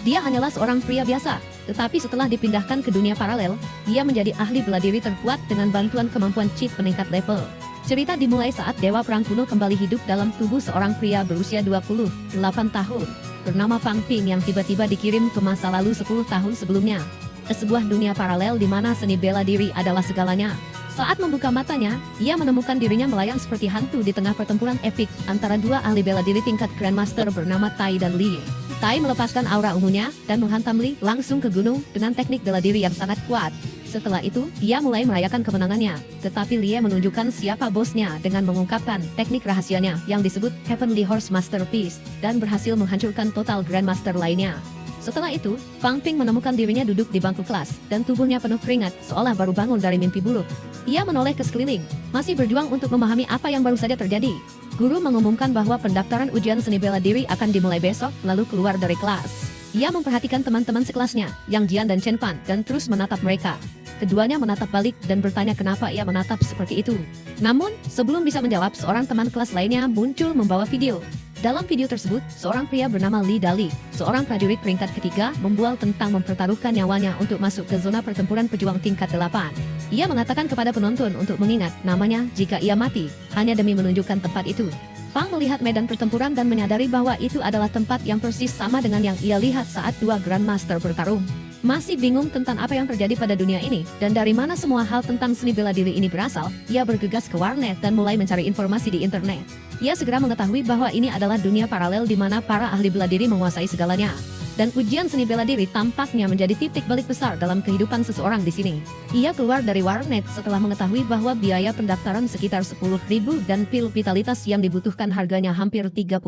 Dia hanyalah seorang pria biasa, tetapi setelah dipindahkan ke dunia paralel, dia menjadi ahli bela diri terkuat dengan bantuan kemampuan cheat peningkat level. Cerita dimulai saat Dewa Perang Kuno kembali hidup dalam tubuh seorang pria berusia 28 tahun, bernama Fang Ping yang tiba-tiba dikirim ke masa lalu 10 tahun sebelumnya. Ke sebuah dunia paralel di mana seni bela diri adalah segalanya. Saat membuka matanya, ia menemukan dirinya melayang seperti hantu di tengah pertempuran epik antara dua ahli bela diri tingkat Grandmaster bernama Tai dan Li. Tai melepaskan aura ungunya dan menghantam Li langsung ke gunung dengan teknik bela diri yang sangat kuat. Setelah itu, ia mulai merayakan kemenangannya, tetapi Lie menunjukkan siapa bosnya dengan mengungkapkan teknik rahasianya yang disebut Heavenly Horse Masterpiece dan berhasil menghancurkan total Grandmaster lainnya. Setelah itu, Fang Ping menemukan dirinya duduk di bangku kelas dan tubuhnya penuh keringat seolah baru bangun dari mimpi buruk. Ia menoleh ke sekeliling, masih berjuang untuk memahami apa yang baru saja terjadi. Guru mengumumkan bahwa pendaftaran ujian seni bela diri akan dimulai besok, lalu keluar dari kelas. Ia memperhatikan teman-teman sekelasnya, Yang Jian dan Chen Pan, dan terus menatap mereka. Keduanya menatap balik dan bertanya kenapa ia menatap seperti itu. Namun, sebelum bisa menjawab, seorang teman kelas lainnya muncul membawa video. Dalam video tersebut, seorang pria bernama Li Dali, seorang prajurit peringkat ketiga, membual tentang mempertaruhkan nyawanya untuk masuk ke zona pertempuran pejuang tingkat 8. Ia mengatakan kepada penonton untuk mengingat namanya jika ia mati, hanya demi menunjukkan tempat itu. Fang melihat medan pertempuran dan menyadari bahwa itu adalah tempat yang persis sama dengan yang ia lihat saat dua Grandmaster bertarung. Masih bingung tentang apa yang terjadi pada dunia ini, dan dari mana semua hal tentang seni bela diri ini berasal, ia bergegas ke warnet dan mulai mencari informasi di internet. Ia segera mengetahui bahwa ini adalah dunia paralel di mana para ahli bela diri menguasai segalanya. Dan ujian seni bela diri tampaknya menjadi titik balik besar dalam kehidupan seseorang di sini. Ia keluar dari warnet setelah mengetahui bahwa biaya pendaftaran sekitar 10.000 dan pil vitalitas yang dibutuhkan harganya hampir 30.000.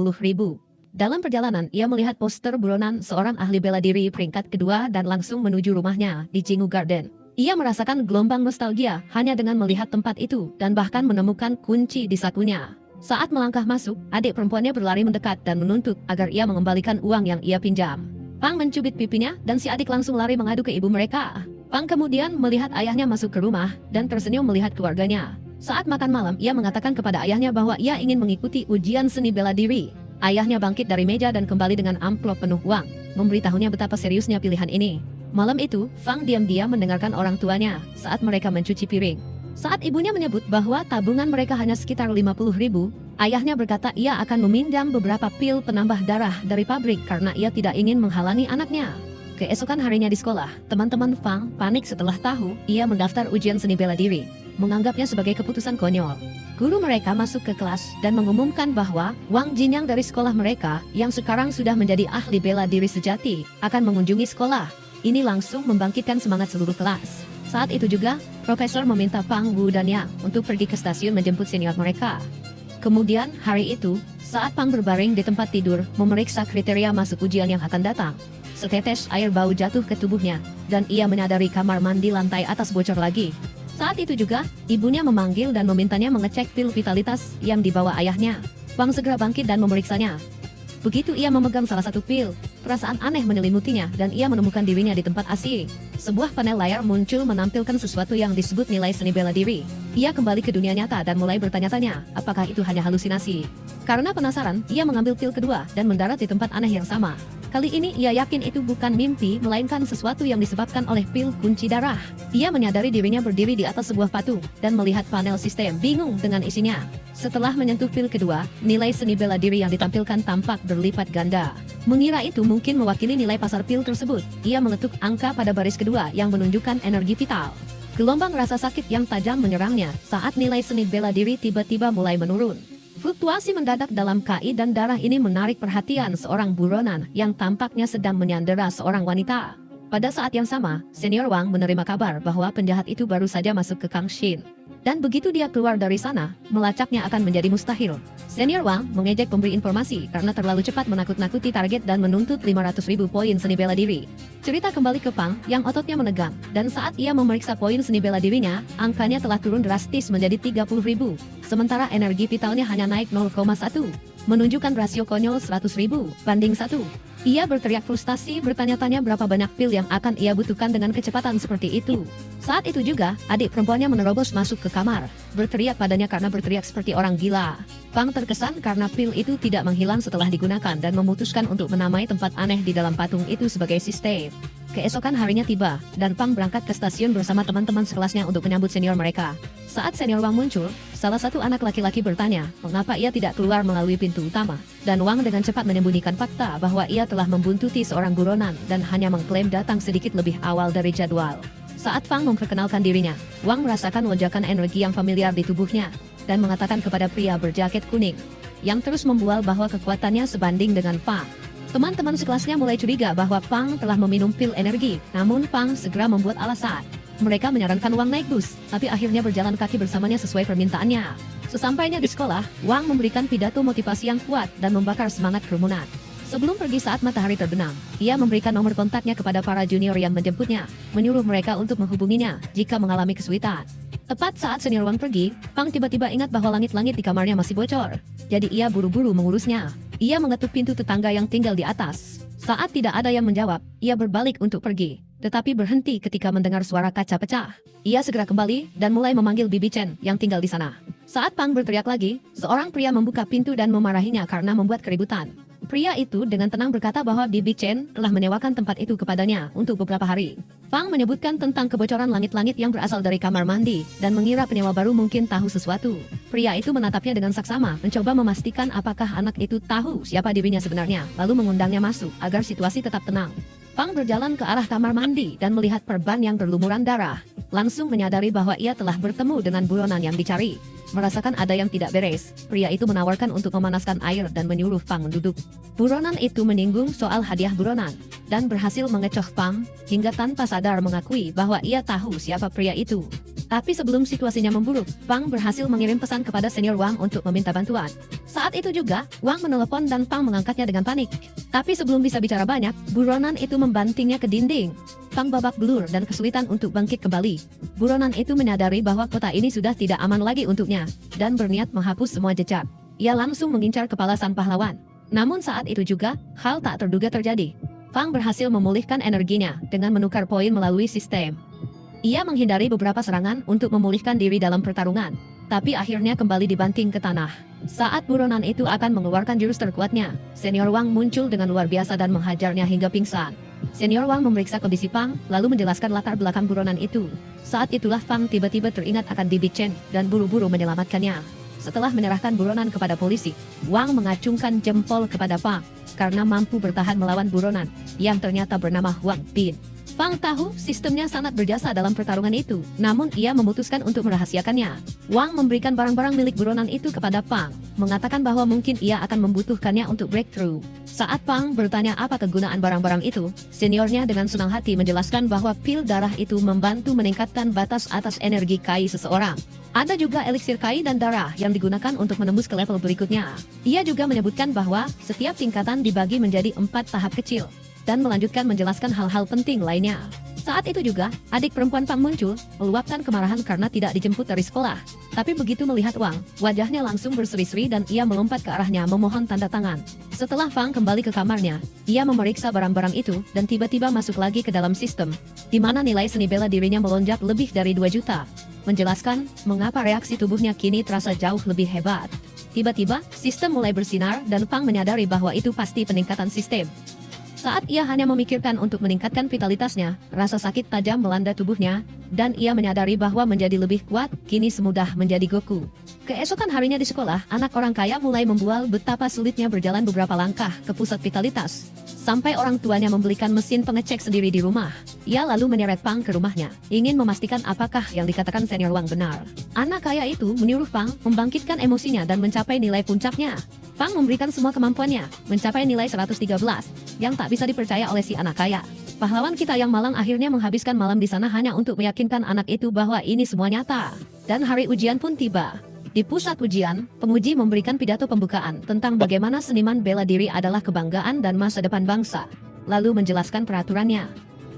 Dalam perjalanan, ia melihat poster buronan seorang ahli bela diri peringkat kedua dan langsung menuju rumahnya di Jingu Garden. Ia merasakan gelombang nostalgia hanya dengan melihat tempat itu dan bahkan menemukan kunci di sakunya. Saat melangkah masuk, adik perempuannya berlari mendekat dan menuntut agar ia mengembalikan uang yang ia pinjam. Fang mencubit pipinya dan si adik langsung lari mengadu ke ibu mereka. Fang kemudian melihat ayahnya masuk ke rumah dan tersenyum melihat keluarganya. Saat makan malam, ia mengatakan kepada ayahnya bahwa ia ingin mengikuti ujian seni bela diri. Ayahnya bangkit dari meja dan kembali dengan amplop penuh uang, memberitahunya betapa seriusnya pilihan ini. Malam itu, Fang diam-diam mendengarkan orang tuanya saat mereka mencuci piring. Saat ibunya menyebut bahwa tabungan mereka hanya sekitar 50.000, ayahnya berkata ia akan meminjam beberapa pil penambah darah dari pabrik karena ia tidak ingin menghalangi anaknya. Keesokan harinya di sekolah, teman-teman Fang panik setelah tahu ia mendaftar ujian seni bela diri, menganggapnya sebagai keputusan konyol. Guru mereka masuk ke kelas dan mengumumkan bahwa Wang Jinyang dari sekolah mereka, yang sekarang sudah menjadi ahli bela diri sejati, akan mengunjungi sekolah. Ini langsung membangkitkan semangat seluruh kelas. Saat itu juga, Profesor meminta Fang Wu dan Yang untuk pergi ke stasiun menjemput senior mereka. Kemudian, hari itu, saat Fang berbaring di tempat tidur, memeriksa kriteria masuk ujian yang akan datang, setetes air bau jatuh ke tubuhnya, dan ia menyadari kamar mandi lantai atas bocor lagi. Saat itu juga, ibunya memanggil dan memintanya mengecek pil vitalitas yang dibawa ayahnya. Fang segera bangkit dan memeriksanya. Begitu ia memegang salah satu pil, perasaan aneh menyelimutinya dan ia menemukan dirinya di tempat asing. Sebuah panel layar muncul menampilkan sesuatu yang disebut nilai seni bela diri. Ia kembali ke dunia nyata dan mulai bertanya-tanya, apakah itu hanya halusinasi. Karena penasaran, ia mengambil pil kedua dan mendarat di tempat aneh yang sama. Kali ini ia yakin itu bukan mimpi, melainkan sesuatu yang disebabkan oleh pil kunci darah. Ia menyadari dirinya berdiri di atas sebuah patung dan melihat panel sistem, bingung dengan isinya. Setelah menyentuh pil kedua, nilai seni bela diri yang ditampilkan tampak berlipat ganda. Mengira itu mungkin mewakili nilai pasar pil tersebut, ia mengetuk angka pada baris kedua yang menunjukkan energi vital. Gelombang rasa sakit yang tajam menyerangnya saat nilai seni bela diri tiba-tiba mulai menurun. Fluktuasi mendadak dalam KI dan darah ini menarik perhatian seorang buronan yang tampaknya sedang menyandera seorang wanita. Pada saat yang sama, Senior Wang menerima kabar bahwa penjahat itu baru saja masuk ke Kangshin. Dan begitu dia keluar dari sana, melacaknya akan menjadi mustahil. Senior Wang mengejek pemberi informasi karena terlalu cepat menakut-nakuti target dan menuntut 500.000 poin seni bela diri. Cerita kembali ke Fang yang ototnya menegang, dan saat ia memeriksa poin seni bela dirinya, angkanya telah turun drastis menjadi 30.000. Sementara energi vitalnya hanya naik 0,1. menunjukkan rasio konyol 100.000 banding 1. Ia berteriak frustasi bertanya-tanya berapa banyak pil yang akan ia butuhkan dengan kecepatan seperti itu. Saat itu juga, adik perempuannya menerobos masuk ke kamar, berteriak padanya karena berteriak seperti orang gila. Pang terkesan karena pil itu tidak menghilang setelah digunakan dan memutuskan untuk menamai tempat aneh di dalam patung itu sebagai sistem. Keesokan harinya tiba, dan Pang berangkat ke stasiun bersama teman-teman sekelasnya untuk menyambut senior mereka. Saat senior Wang muncul, salah satu anak laki-laki bertanya mengapa ia tidak keluar melalui pintu utama. Dan Wang dengan cepat menyembunyikan fakta bahwa ia telah membuntuti seorang buronan dan hanya mengklaim datang sedikit lebih awal dari jadwal. Saat Pang memperkenalkan dirinya, Wang merasakan lonjakan energi yang familiar di tubuhnya, dan mengatakan kepada pria berjaket kuning, yang terus membual bahwa kekuatannya sebanding dengan Pang. Teman-teman sekelasnya mulai curiga bahwa Pang telah meminum pil energi, namun Pang segera membuat alasan. Mereka menyarankan Wang naik bus, tapi akhirnya berjalan kaki bersamanya sesuai permintaannya. Sesampainya di sekolah, Wang memberikan pidato motivasi yang kuat dan membakar semangat kerumunan. Sebelum pergi saat matahari terbenam, ia memberikan nomor kontaknya kepada para junior yang menjemputnya, menyuruh mereka untuk menghubunginya jika mengalami kesulitan. Tepat saat senior Wang pergi, Pang tiba-tiba ingat bahwa langit-langit di kamarnya masih bocor. Jadi ia buru-buru mengurusnya. Ia mengetuk pintu tetangga yang tinggal di atas. Saat tidak ada yang menjawab, ia berbalik untuk pergi, tetapi berhenti ketika mendengar suara kaca pecah. Ia segera kembali dan mulai memanggil Bibi Chen yang tinggal di sana. Saat Pang berteriak lagi, seorang pria membuka pintu dan memarahinya karena membuat keributan. Pria itu dengan tenang berkata bahwa Bibi Chen telah menyewakan tempat itu kepadanya untuk beberapa hari. Pang menyebutkan tentang kebocoran langit-langit yang berasal dari kamar mandi dan mengira penyewa baru mungkin tahu sesuatu. Pria itu menatapnya dengan saksama, mencoba memastikan apakah anak itu tahu siapa dirinya sebenarnya, lalu mengundangnya masuk agar situasi tetap tenang. Pang berjalan ke arah kamar mandi dan melihat perban yang berlumuran darah. Langsung menyadari bahwa ia telah bertemu dengan buronan yang dicari. Merasakan ada yang tidak beres, pria itu menawarkan untuk memanaskan air dan menyuruh Pang duduk. Buronan itu menyinggung soal hadiah buronan, dan berhasil mengecoh Pang, hingga tanpa sadar mengakui bahwa ia tahu siapa pria itu. Tapi sebelum situasinya memburuk, Pang berhasil mengirim pesan kepada senior Wang untuk meminta bantuan. Saat itu juga, Wang menelepon dan Pang mengangkatnya dengan panik. Tapi sebelum bisa bicara banyak, buronan itu membantingnya ke dinding. Pang babak belur dan kesulitan untuk bangkit kembali. Buronan itu menyadari bahwa kota ini sudah tidak aman lagi untuknya, dan berniat menghapus semua jejak. Ia langsung mengincar kepala sang pahlawan. Namun saat itu juga, hal tak terduga terjadi. Pang berhasil memulihkan energinya dengan menukar poin melalui sistem. Ia menghindari beberapa serangan untuk memulihkan diri dalam pertarungan, tapi akhirnya kembali dibanting ke tanah. Saat buronan itu akan mengeluarkan jurus terkuatnya, senior Wang muncul dengan luar biasa dan menghajarnya hingga pingsan. Senior Wang memeriksa kondisi Pang, lalu menjelaskan latar belakang buronan itu. Saat itulah Pang tiba-tiba teringat akan Bibi Chen dan buru-buru menyelamatkannya. Setelah menyerahkan buronan kepada polisi, Wang mengacungkan jempol kepada Pang karena mampu bertahan melawan buronan yang ternyata bernama Wang Bin. Pang tahu sistemnya sangat berjasa dalam pertarungan itu, namun ia memutuskan untuk merahasiakannya. Wang memberikan barang-barang milik buronan itu kepada Pang, mengatakan bahwa mungkin ia akan membutuhkannya untuk breakthrough. Saat Pang bertanya apa kegunaan barang-barang itu, seniornya dengan senang hati menjelaskan bahwa pil darah itu membantu meningkatkan batas atas energi kai seseorang. Ada juga eliksir kai dan darah yang digunakan untuk menembus ke level berikutnya. Ia juga menyebutkan bahwa setiap tingkatan dibagi menjadi 4 tahap kecil, dan melanjutkan menjelaskan hal-hal penting lainnya. Saat itu juga, adik perempuan Pang muncul, meluapkan kemarahan karena tidak dijemput dari sekolah. Tapi begitu melihat Wang, wajahnya langsung berseri-seri dan ia melompat ke arahnya memohon tanda tangan. Setelah Pang kembali ke kamarnya, ia memeriksa barang-barang itu dan tiba-tiba masuk lagi ke dalam sistem, di mana nilai seni bela dirinya melonjak lebih dari 2 juta. Menjelaskan mengapa reaksi tubuhnya kini terasa jauh lebih hebat. Tiba-tiba, sistem mulai bersinar dan Pang menyadari bahwa itu pasti peningkatan sistem. Saat ia hanya memikirkan untuk meningkatkan vitalitasnya, rasa sakit tajam melanda tubuhnya, dan ia menyadari bahwa menjadi lebih kuat, kini semudah menjadi Goku. Keesokan harinya di sekolah, anak orang kaya mulai membual betapa sulitnya berjalan beberapa langkah ke pusat vitalitas. Sampai orang tuanya membelikan mesin pengecek sendiri di rumah. Ia lalu menyeret Pang ke rumahnya, ingin memastikan apakah yang dikatakan senior Wang benar. Anak kaya itu menyuruh Pang membangkitkan emosinya dan mencapai nilai puncaknya. Pang memberikan semua kemampuannya, mencapai nilai 113, yang tak bisa dipercaya oleh si anak kaya. Pahlawan kita yang malang akhirnya menghabiskan malam di sana hanya untuk meyakinkan anak itu bahwa ini semua nyata. Dan hari ujian pun tiba. Di pusat ujian, penguji memberikan pidato pembukaan tentang bagaimana seniman bela diri adalah kebanggaan dan masa depan bangsa, lalu menjelaskan peraturannya.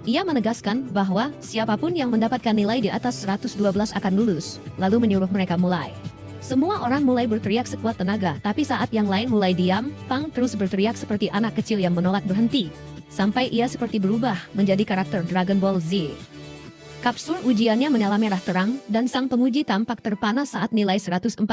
Ia menegaskan bahwa siapapun yang mendapatkan nilai di atas 112 akan lulus, lalu menyuruh mereka mulai. Semua orang mulai berteriak sekuat tenaga, tapi saat yang lain mulai diam, Pang terus berteriak seperti anak kecil yang menolak berhenti. Sampai ia seperti berubah menjadi karakter Dragon Ball Z. Kapsul ujiannya menyala merah terang, dan sang penguji tampak terpana saat nilai 149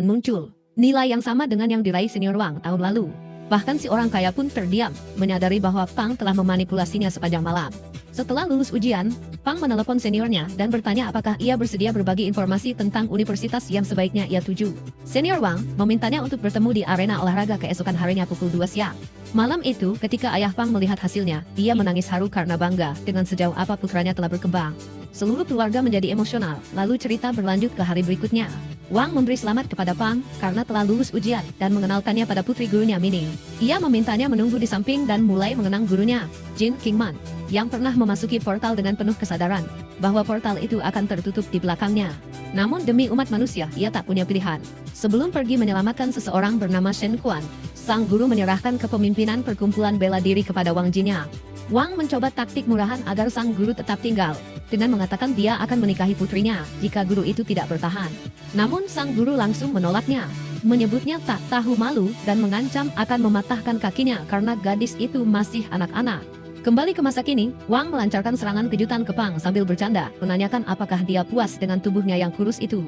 muncul. Nilai yang sama dengan yang diraih senior Wang tahun lalu. Bahkan si orang kaya pun terdiam, menyadari bahwa Pang telah memanipulasinya sepanjang malam. Setelah lulus ujian, Pang menelepon seniornya dan bertanya apakah ia bersedia berbagi informasi tentang universitas yang sebaiknya ia tuju. Senior Wang memintanya untuk bertemu di arena olahraga keesokan harinya pukul 2 siang. Malam itu, ketika ayah Pang melihat hasilnya, ia menangis haru karena bangga dengan sejauh apa putranya telah berkembang. Seluruh keluarga menjadi emosional, lalu cerita berlanjut ke hari berikutnya. Wang memberi selamat kepada Pang karena telah lulus ujian dan mengenalkannya pada putri gurunya Mini. Ia memintanya menunggu di samping dan mulai mengenang gurunya, Jin Kingman, yang pernah memasuki portal dengan penuh kesadaran bahwa portal itu akan tertutup di belakangnya. Namun demi umat manusia, ia tak punya pilihan. Sebelum pergi menyelamatkan seseorang bernama Shen Quan, sang guru menyerahkan kepemimpinan perkumpulan bela diri kepada Wang Jinya. Wang mencoba taktik murahan agar sang guru tetap tinggal, dengan mengatakan dia akan menikahi putrinya jika guru itu tidak bertahan. Namun sang guru langsung menolaknya, menyebutnya tak tahu malu dan mengancam akan mematahkan kakinya karena gadis itu masih anak-anak. Kembali ke masa kini, Wang melancarkan serangan kejutan ke Pang sambil bercanda, menanyakan apakah dia puas dengan tubuhnya yang kurus itu.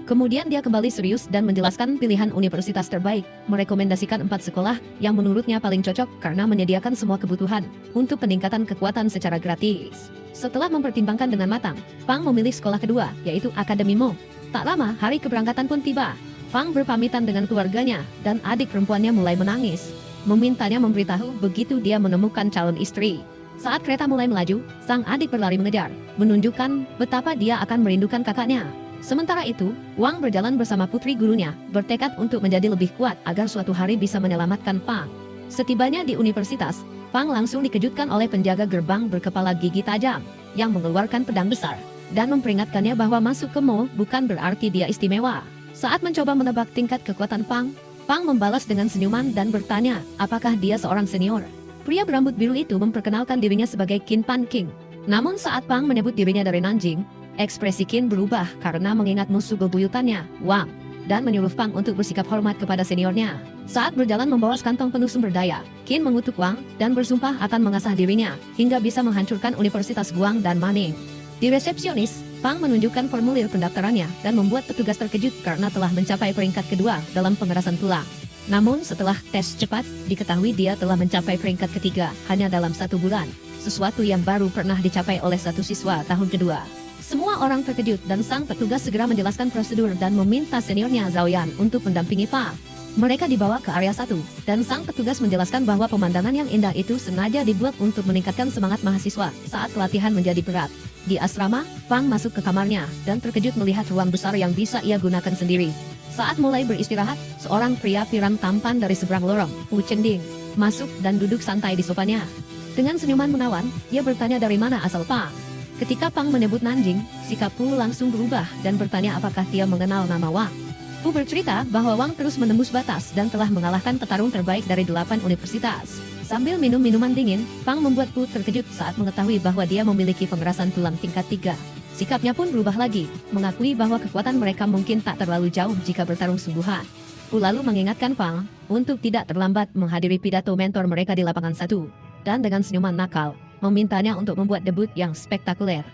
Kemudian dia kembali serius dan menjelaskan pilihan universitas terbaik, merekomendasikan 4 sekolah yang menurutnya paling cocok karena menyediakan semua kebutuhan untuk peningkatan kekuatan secara gratis. Setelah mempertimbangkan dengan matang, Pang memilih sekolah kedua, yaitu Akademi Mo. Tak lama, hari keberangkatan pun tiba. Pang berpamitan dengan keluarganya, dan adik perempuannya mulai menangis. Memintanya memberitahu begitu dia menemukan calon istri. Saat kereta mulai melaju, sang adik berlari mengejar, menunjukkan betapa dia akan merindukan kakaknya. Sementara itu, Wang berjalan bersama putri gurunya, bertekad untuk menjadi lebih kuat agar suatu hari bisa menyelamatkan Pang. Setibanya di universitas, Pang langsung dikejutkan oleh penjaga gerbang berkepala gigi tajam, yang mengeluarkan pedang besar, dan memperingatkannya bahwa masuk ke Mo bukan berarti dia istimewa. Saat mencoba menebak tingkat kekuatan Pang, Pang membalas dengan senyuman dan bertanya, apakah dia seorang senior. Pria berambut biru itu memperkenalkan dirinya sebagai Qin Pan King. Namun saat Pang menyebut dirinya dari Nanjing, ekspresi Qin berubah karena mengingat musuh bebuyutannya, Wang, dan menyuruh Pang untuk bersikap hormat kepada seniornya. Saat berjalan membawa sekantong penuh sumber daya, Qin mengutuk Wang dan bersumpah akan mengasah dirinya hingga bisa menghancurkan Universitas Guang dan Maning. Di resepsionis, Pang menunjukkan formulir pendaftarannya dan membuat petugas terkejut karena telah mencapai peringkat kedua dalam pengerasan tulang. Namun setelah tes cepat, diketahui dia telah mencapai peringkat ketiga hanya dalam 1 bulan, sesuatu yang baru pernah dicapai oleh satu siswa tahun kedua. Semua orang terkejut dan sang petugas segera menjelaskan prosedur dan meminta seniornya Zhao Yan untuk mendampingi Pang. Mereka dibawa ke area 1, dan sang petugas menjelaskan bahwa pemandangan yang indah itu sengaja dibuat untuk meningkatkan semangat mahasiswa saat latihan menjadi berat. Di asrama, Pang masuk ke kamarnya dan terkejut melihat ruang besar yang bisa ia gunakan sendiri. Saat mulai beristirahat, seorang pria pirang tampan dari seberang lorong, Wu Chending, masuk dan duduk santai di sofanya. Dengan senyuman menawan, ia bertanya dari mana asal Pang. Ketika Pang menyebut Nanjing, sikap Wu langsung berubah dan bertanya apakah dia mengenal nama Wang. Wu bercerita bahwa Wang terus menembus batas dan telah mengalahkan petarung terbaik dari 8 universitas. Sambil minum minuman dingin, Pang membuat Wu terkejut saat mengetahui bahwa dia memiliki pengerasan tulang tingkat 3. Sikapnya pun berubah lagi, mengakui bahwa kekuatan mereka mungkin tak terlalu jauh jika bertarung sungguhan. Wu lalu mengingatkan Pang untuk tidak terlambat menghadiri pidato mentor mereka di lapangan 1, dan dengan senyuman nakal, memintanya untuk membuat debut yang spektakuler.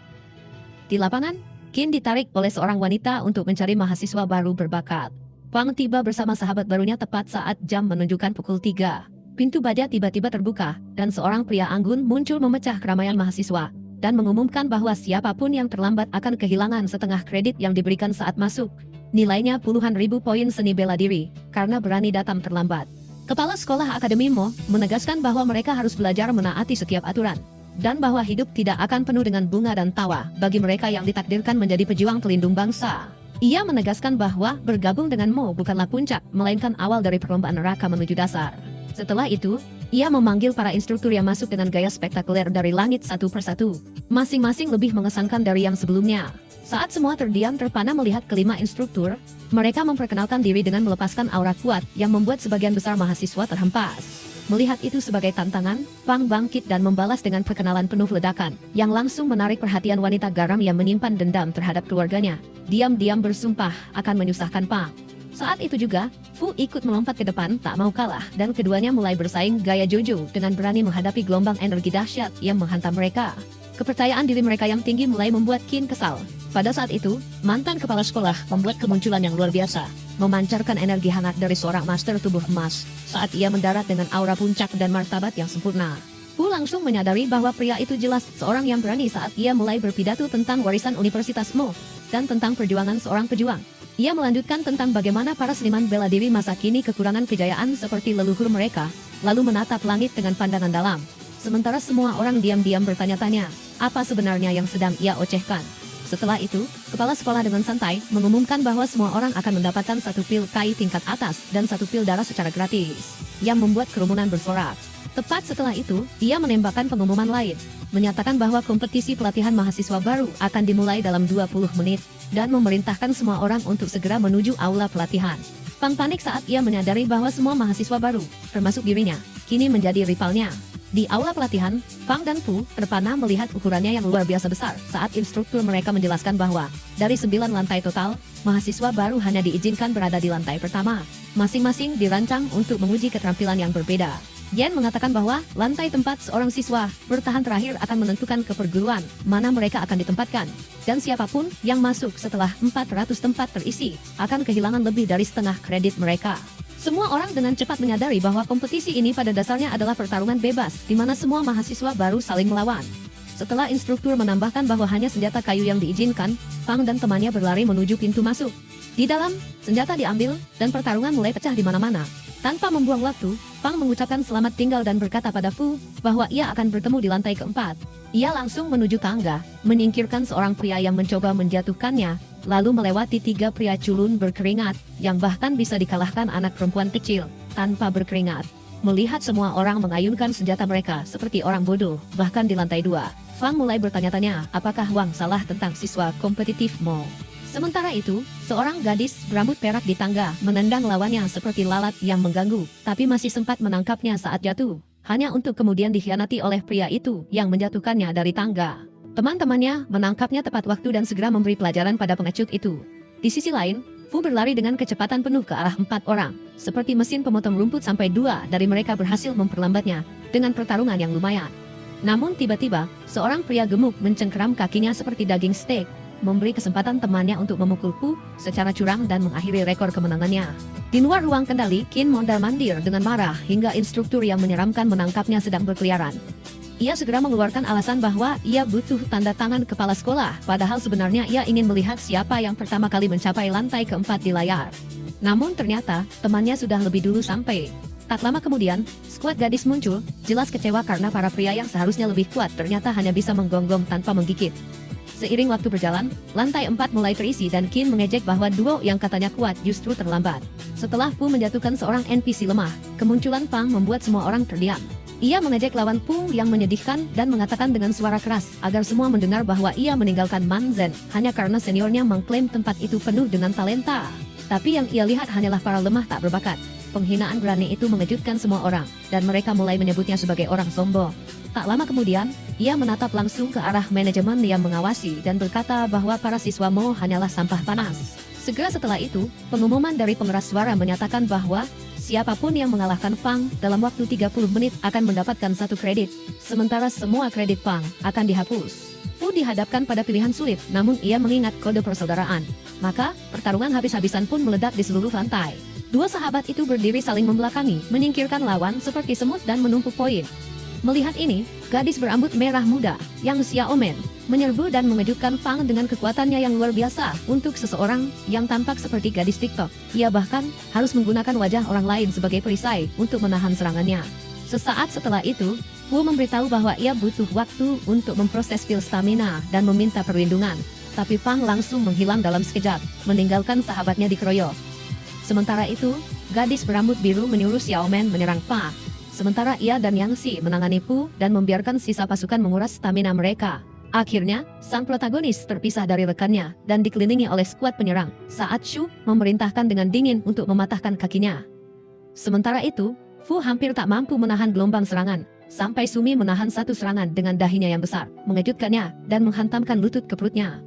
Di lapangan, Qin ditarik oleh seorang wanita untuk mencari mahasiswa baru berbakat. Pang tiba bersama sahabat barunya tepat saat jam menunjukkan pukul 3. Pintu baja tiba-tiba terbuka, dan seorang pria anggun muncul memecah keramaian mahasiswa, dan mengumumkan bahwa siapapun yang terlambat akan kehilangan setengah kredit yang diberikan saat masuk. Nilainya puluhan ribu poin seni bela diri, karena berani datang terlambat. Kepala Sekolah Akademi Mo menegaskan bahwa mereka harus belajar menaati setiap aturan, dan bahwa hidup tidak akan penuh dengan bunga dan tawa bagi mereka yang ditakdirkan menjadi pejuang pelindung bangsa. Ia menegaskan bahwa bergabung dengan Mo bukanlah puncak, melainkan awal dari perlombaan neraka menuju dasar. Setelah itu, ia memanggil para instruktur yang masuk dengan gaya spektakuler dari langit satu persatu, masing-masing lebih mengesankan dari yang sebelumnya. Saat semua terdiam terpana melihat kelima instruktur, mereka memperkenalkan diri dengan melepaskan aura kuat yang membuat sebagian besar mahasiswa terhempas. Melihat itu sebagai tantangan, Pang bangkit dan membalas dengan perkenalan penuh ledakan, yang langsung menarik perhatian wanita garam yang menyimpan dendam terhadap keluarganya. Diam-diam bersumpah akan menyusahkan Pang. Saat itu juga, Fu ikut melompat ke depan tak mau kalah dan keduanya mulai bersaing gaya Jojo dengan berani menghadapi gelombang energi dahsyat yang menghantam mereka. Kepercayaan diri mereka yang tinggi mulai membuat Qin kesal. Pada saat itu, mantan kepala sekolah membuat kemunculan yang luar biasa, memancarkan energi hangat dari seorang master tubuh emas saat ia mendarat dengan aura puncak dan martabat yang sempurna. Fu langsung menyadari bahwa pria itu jelas seorang yang berani saat ia mulai berpidato tentang warisan Universitas Mo dan tentang perjuangan seorang pejuang. Ia melanjutkan tentang bagaimana para seniman bela diri masa kini kekurangan kejayaan seperti leluhur mereka, lalu menatap langit dengan pandangan dalam. Sementara semua orang diam-diam bertanya-tanya, apa sebenarnya yang sedang ia ocehkan. Setelah itu, kepala sekolah dengan santai mengumumkan bahwa semua orang akan mendapatkan satu pil kai tingkat atas dan satu pil darah secara gratis, yang membuat kerumunan bersorak. Tepat setelah itu, ia menembakkan pengumuman lain, menyatakan bahwa kompetisi pelatihan mahasiswa baru akan dimulai dalam 20 menit, dan memerintahkan semua orang untuk segera menuju aula pelatihan. Fang panik saat ia menyadari bahwa semua mahasiswa baru, termasuk dirinya, kini menjadi rivalnya. Di aula pelatihan, Fang dan Fu terpana melihat ukurannya yang luar biasa besar saat instruktur mereka menjelaskan bahwa, dari 9 lantai total, mahasiswa baru hanya diizinkan berada di lantai pertama. Masing-masing dirancang untuk menguji keterampilan yang berbeda. Yan mengatakan bahwa lantai tempat seorang siswa bertahan terakhir akan menentukan ke perguruan mana mereka akan ditempatkan. Dan siapapun yang masuk setelah 400 tempat terisi akan kehilangan lebih dari setengah kredit mereka. Semua orang dengan cepat menyadari bahwa kompetisi ini pada dasarnya adalah pertarungan bebas di mana semua mahasiswa baru saling melawan. Setelah instruktur menambahkan bahwa hanya senjata kayu yang diizinkan, Fang dan temannya berlari menuju pintu masuk. Di dalam, senjata diambil dan pertarungan mulai pecah di mana-mana. Tanpa membuang waktu, Fang mengucapkan selamat tinggal dan berkata pada Fu bahwa ia akan bertemu di lantai keempat. Ia langsung menuju tangga, menyingkirkan seorang pria yang mencoba menjatuhkannya, lalu melewati 3 pria culun berkeringat, yang bahkan bisa dikalahkan anak perempuan kecil, tanpa berkeringat. Melihat semua orang mengayunkan senjata mereka seperti orang bodoh, bahkan di lantai 2, Fang mulai bertanya-tanya apakah Wang salah tentang siswa kompetitif Mo. Sementara itu, seorang gadis berambut perak di tangga menendang lawannya seperti lalat yang mengganggu, tapi masih sempat menangkapnya saat jatuh, hanya untuk kemudian dikhianati oleh pria itu yang menjatuhkannya dari tangga. Teman-temannya menangkapnya tepat waktu dan segera memberi pelajaran pada pengecut itu. Di sisi lain, Fu berlari dengan kecepatan penuh ke arah 4 orang, seperti mesin pemotong rumput sampai 2 dari mereka berhasil memperlambatnya dengan pertarungan yang lumayan. Namun tiba-tiba, seorang pria gemuk mencengkeram kakinya seperti daging steak, memberi kesempatan temannya untuk memukul Fu secara curang dan mengakhiri rekor kemenangannya. Di luar ruang kendali, Qin mondar-mandir dengan marah hingga instruktur yang menyeramkan menangkapnya sedang berkeliaran. Ia segera mengeluarkan alasan bahwa ia butuh tanda tangan kepala sekolah, padahal sebenarnya ia ingin melihat siapa yang pertama kali mencapai lantai keempat di layar. Namun ternyata, temannya sudah lebih dulu sampai. Tak lama kemudian, skuad gadis muncul, jelas kecewa karena para pria yang seharusnya lebih kuat ternyata hanya bisa menggonggong tanpa menggigit. Seiring waktu berjalan, lantai 4 mulai terisi dan Qin mengejek bahwa duo yang katanya kuat justru terlambat. Setelah Fu menjatuhkan seorang NPC lemah, kemunculan Fang membuat semua orang terdiam. Ia mengejek lawan Fu yang menyedihkan dan mengatakan dengan suara keras agar semua mendengar bahwa ia meninggalkan Manzen hanya karena seniornya mengklaim tempat itu penuh dengan talenta. Tapi yang ia lihat hanyalah para lemah tak berbakat. Penghinaan berani itu mengejutkan semua orang, dan mereka mulai menyebutnya sebagai orang sombong. Tak lama kemudian, ia menatap langsung ke arah manajemen yang mengawasi dan berkata bahwa para siswa Mo hanyalah sampah panas. Segera setelah itu, pengumuman dari pengeras suara menyatakan bahwa siapapun yang mengalahkan Fang dalam waktu 30 menit akan mendapatkan 1 kredit, sementara semua kredit Fang akan dihapus. Fu dihadapkan pada pilihan sulit, namun ia mengingat kode persaudaraan. Maka, pertarungan habis-habisan pun meledak di seluruh lantai. Dua sahabat itu berdiri saling membelakangi, menyingkirkan lawan seperti semut dan menumpuk poin. Melihat ini, gadis berambut merah muda, Yang Xiaomen, menyerbu dan mengejutkan Fang dengan kekuatannya yang luar biasa untuk seseorang yang tampak seperti gadis TikTok. Ia bahkan harus menggunakan wajah orang lain sebagai perisai untuk menahan serangannya. Sesaat setelah itu, Fu memberitahu bahwa ia butuh waktu untuk memproses pil stamina dan meminta perlindungan. Tapi Fang langsung menghilang dalam sekejap, meninggalkan sahabatnya dikeroyok. Sementara itu, gadis berambut biru menyuruh Xiaomen menyerang Fang. Sementara ia dan Yang Xi menangani Fu dan membiarkan sisa pasukan menguras stamina mereka. Akhirnya, sang protagonis terpisah dari rekannya dan dikelilingi oleh skuad penyerang saat Shu memerintahkan dengan dingin untuk mematahkan kakinya. Sementara itu, Fu hampir tak mampu menahan gelombang serangan, sampai Sumi menahan satu serangan dengan dahinya yang besar, mengejutkannya dan menghantamkan lutut ke perutnya.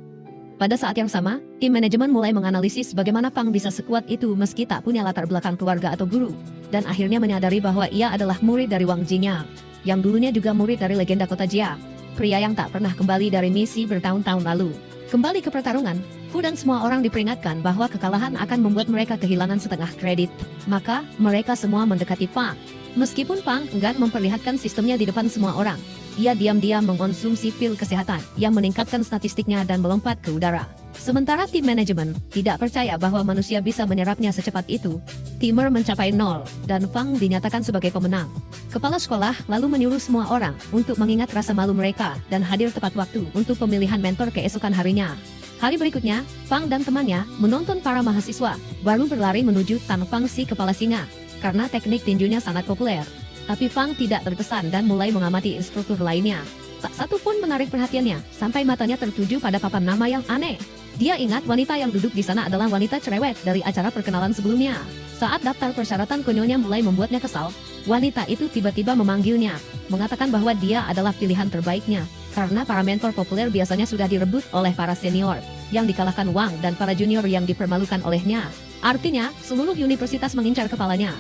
Pada saat yang sama, tim manajemen mulai menganalisis bagaimana Pang bisa sekuat itu meski tak punya latar belakang keluarga atau guru, dan akhirnya menyadari bahwa ia adalah murid dari Wang Jingyang, yang dulunya juga murid dari legenda kota Jia, pria yang tak pernah kembali dari misi bertahun-tahun lalu. Kembali ke pertarungan, Fu dan semua orang diperingatkan bahwa kekalahan akan membuat mereka kehilangan setengah kredit, maka mereka semua mendekati Pang. Meskipun Pang enggan memperlihatkan sistemnya di depan semua orang, ia diam-diam mengonsumsi pil kesehatan yang meningkatkan statistiknya dan melompat ke udara. Sementara tim manajemen tidak percaya bahwa manusia bisa menyerapnya secepat itu. Timer mencapai 0 dan Pang dinyatakan sebagai pemenang. Kepala sekolah lalu menyuruh semua orang untuk mengingat rasa malu mereka dan hadir tepat waktu untuk pemilihan mentor keesokan harinya. Hari berikutnya, Pang dan temannya menonton para mahasiswa baru berlari menuju Tan Fang si kepala singa karena teknik tinjunya sangat populer. Tapi Pang tidak terkesan dan mulai mengamati instruktur lainnya. Tak satu pun menarik perhatiannya, sampai matanya tertuju pada papan nama yang aneh. Dia ingat wanita yang duduk di sana adalah wanita cerewet dari acara perkenalan sebelumnya. Saat daftar persyaratan konyolnya mulai membuatnya kesal, wanita itu tiba-tiba memanggilnya, mengatakan bahwa dia adalah pilihan terbaiknya, karena para mentor populer biasanya sudah direbut oleh para senior, yang dikalahkan Wang dan para junior yang dipermalukan olehnya. Artinya, seluruh universitas mengincar kepalanya.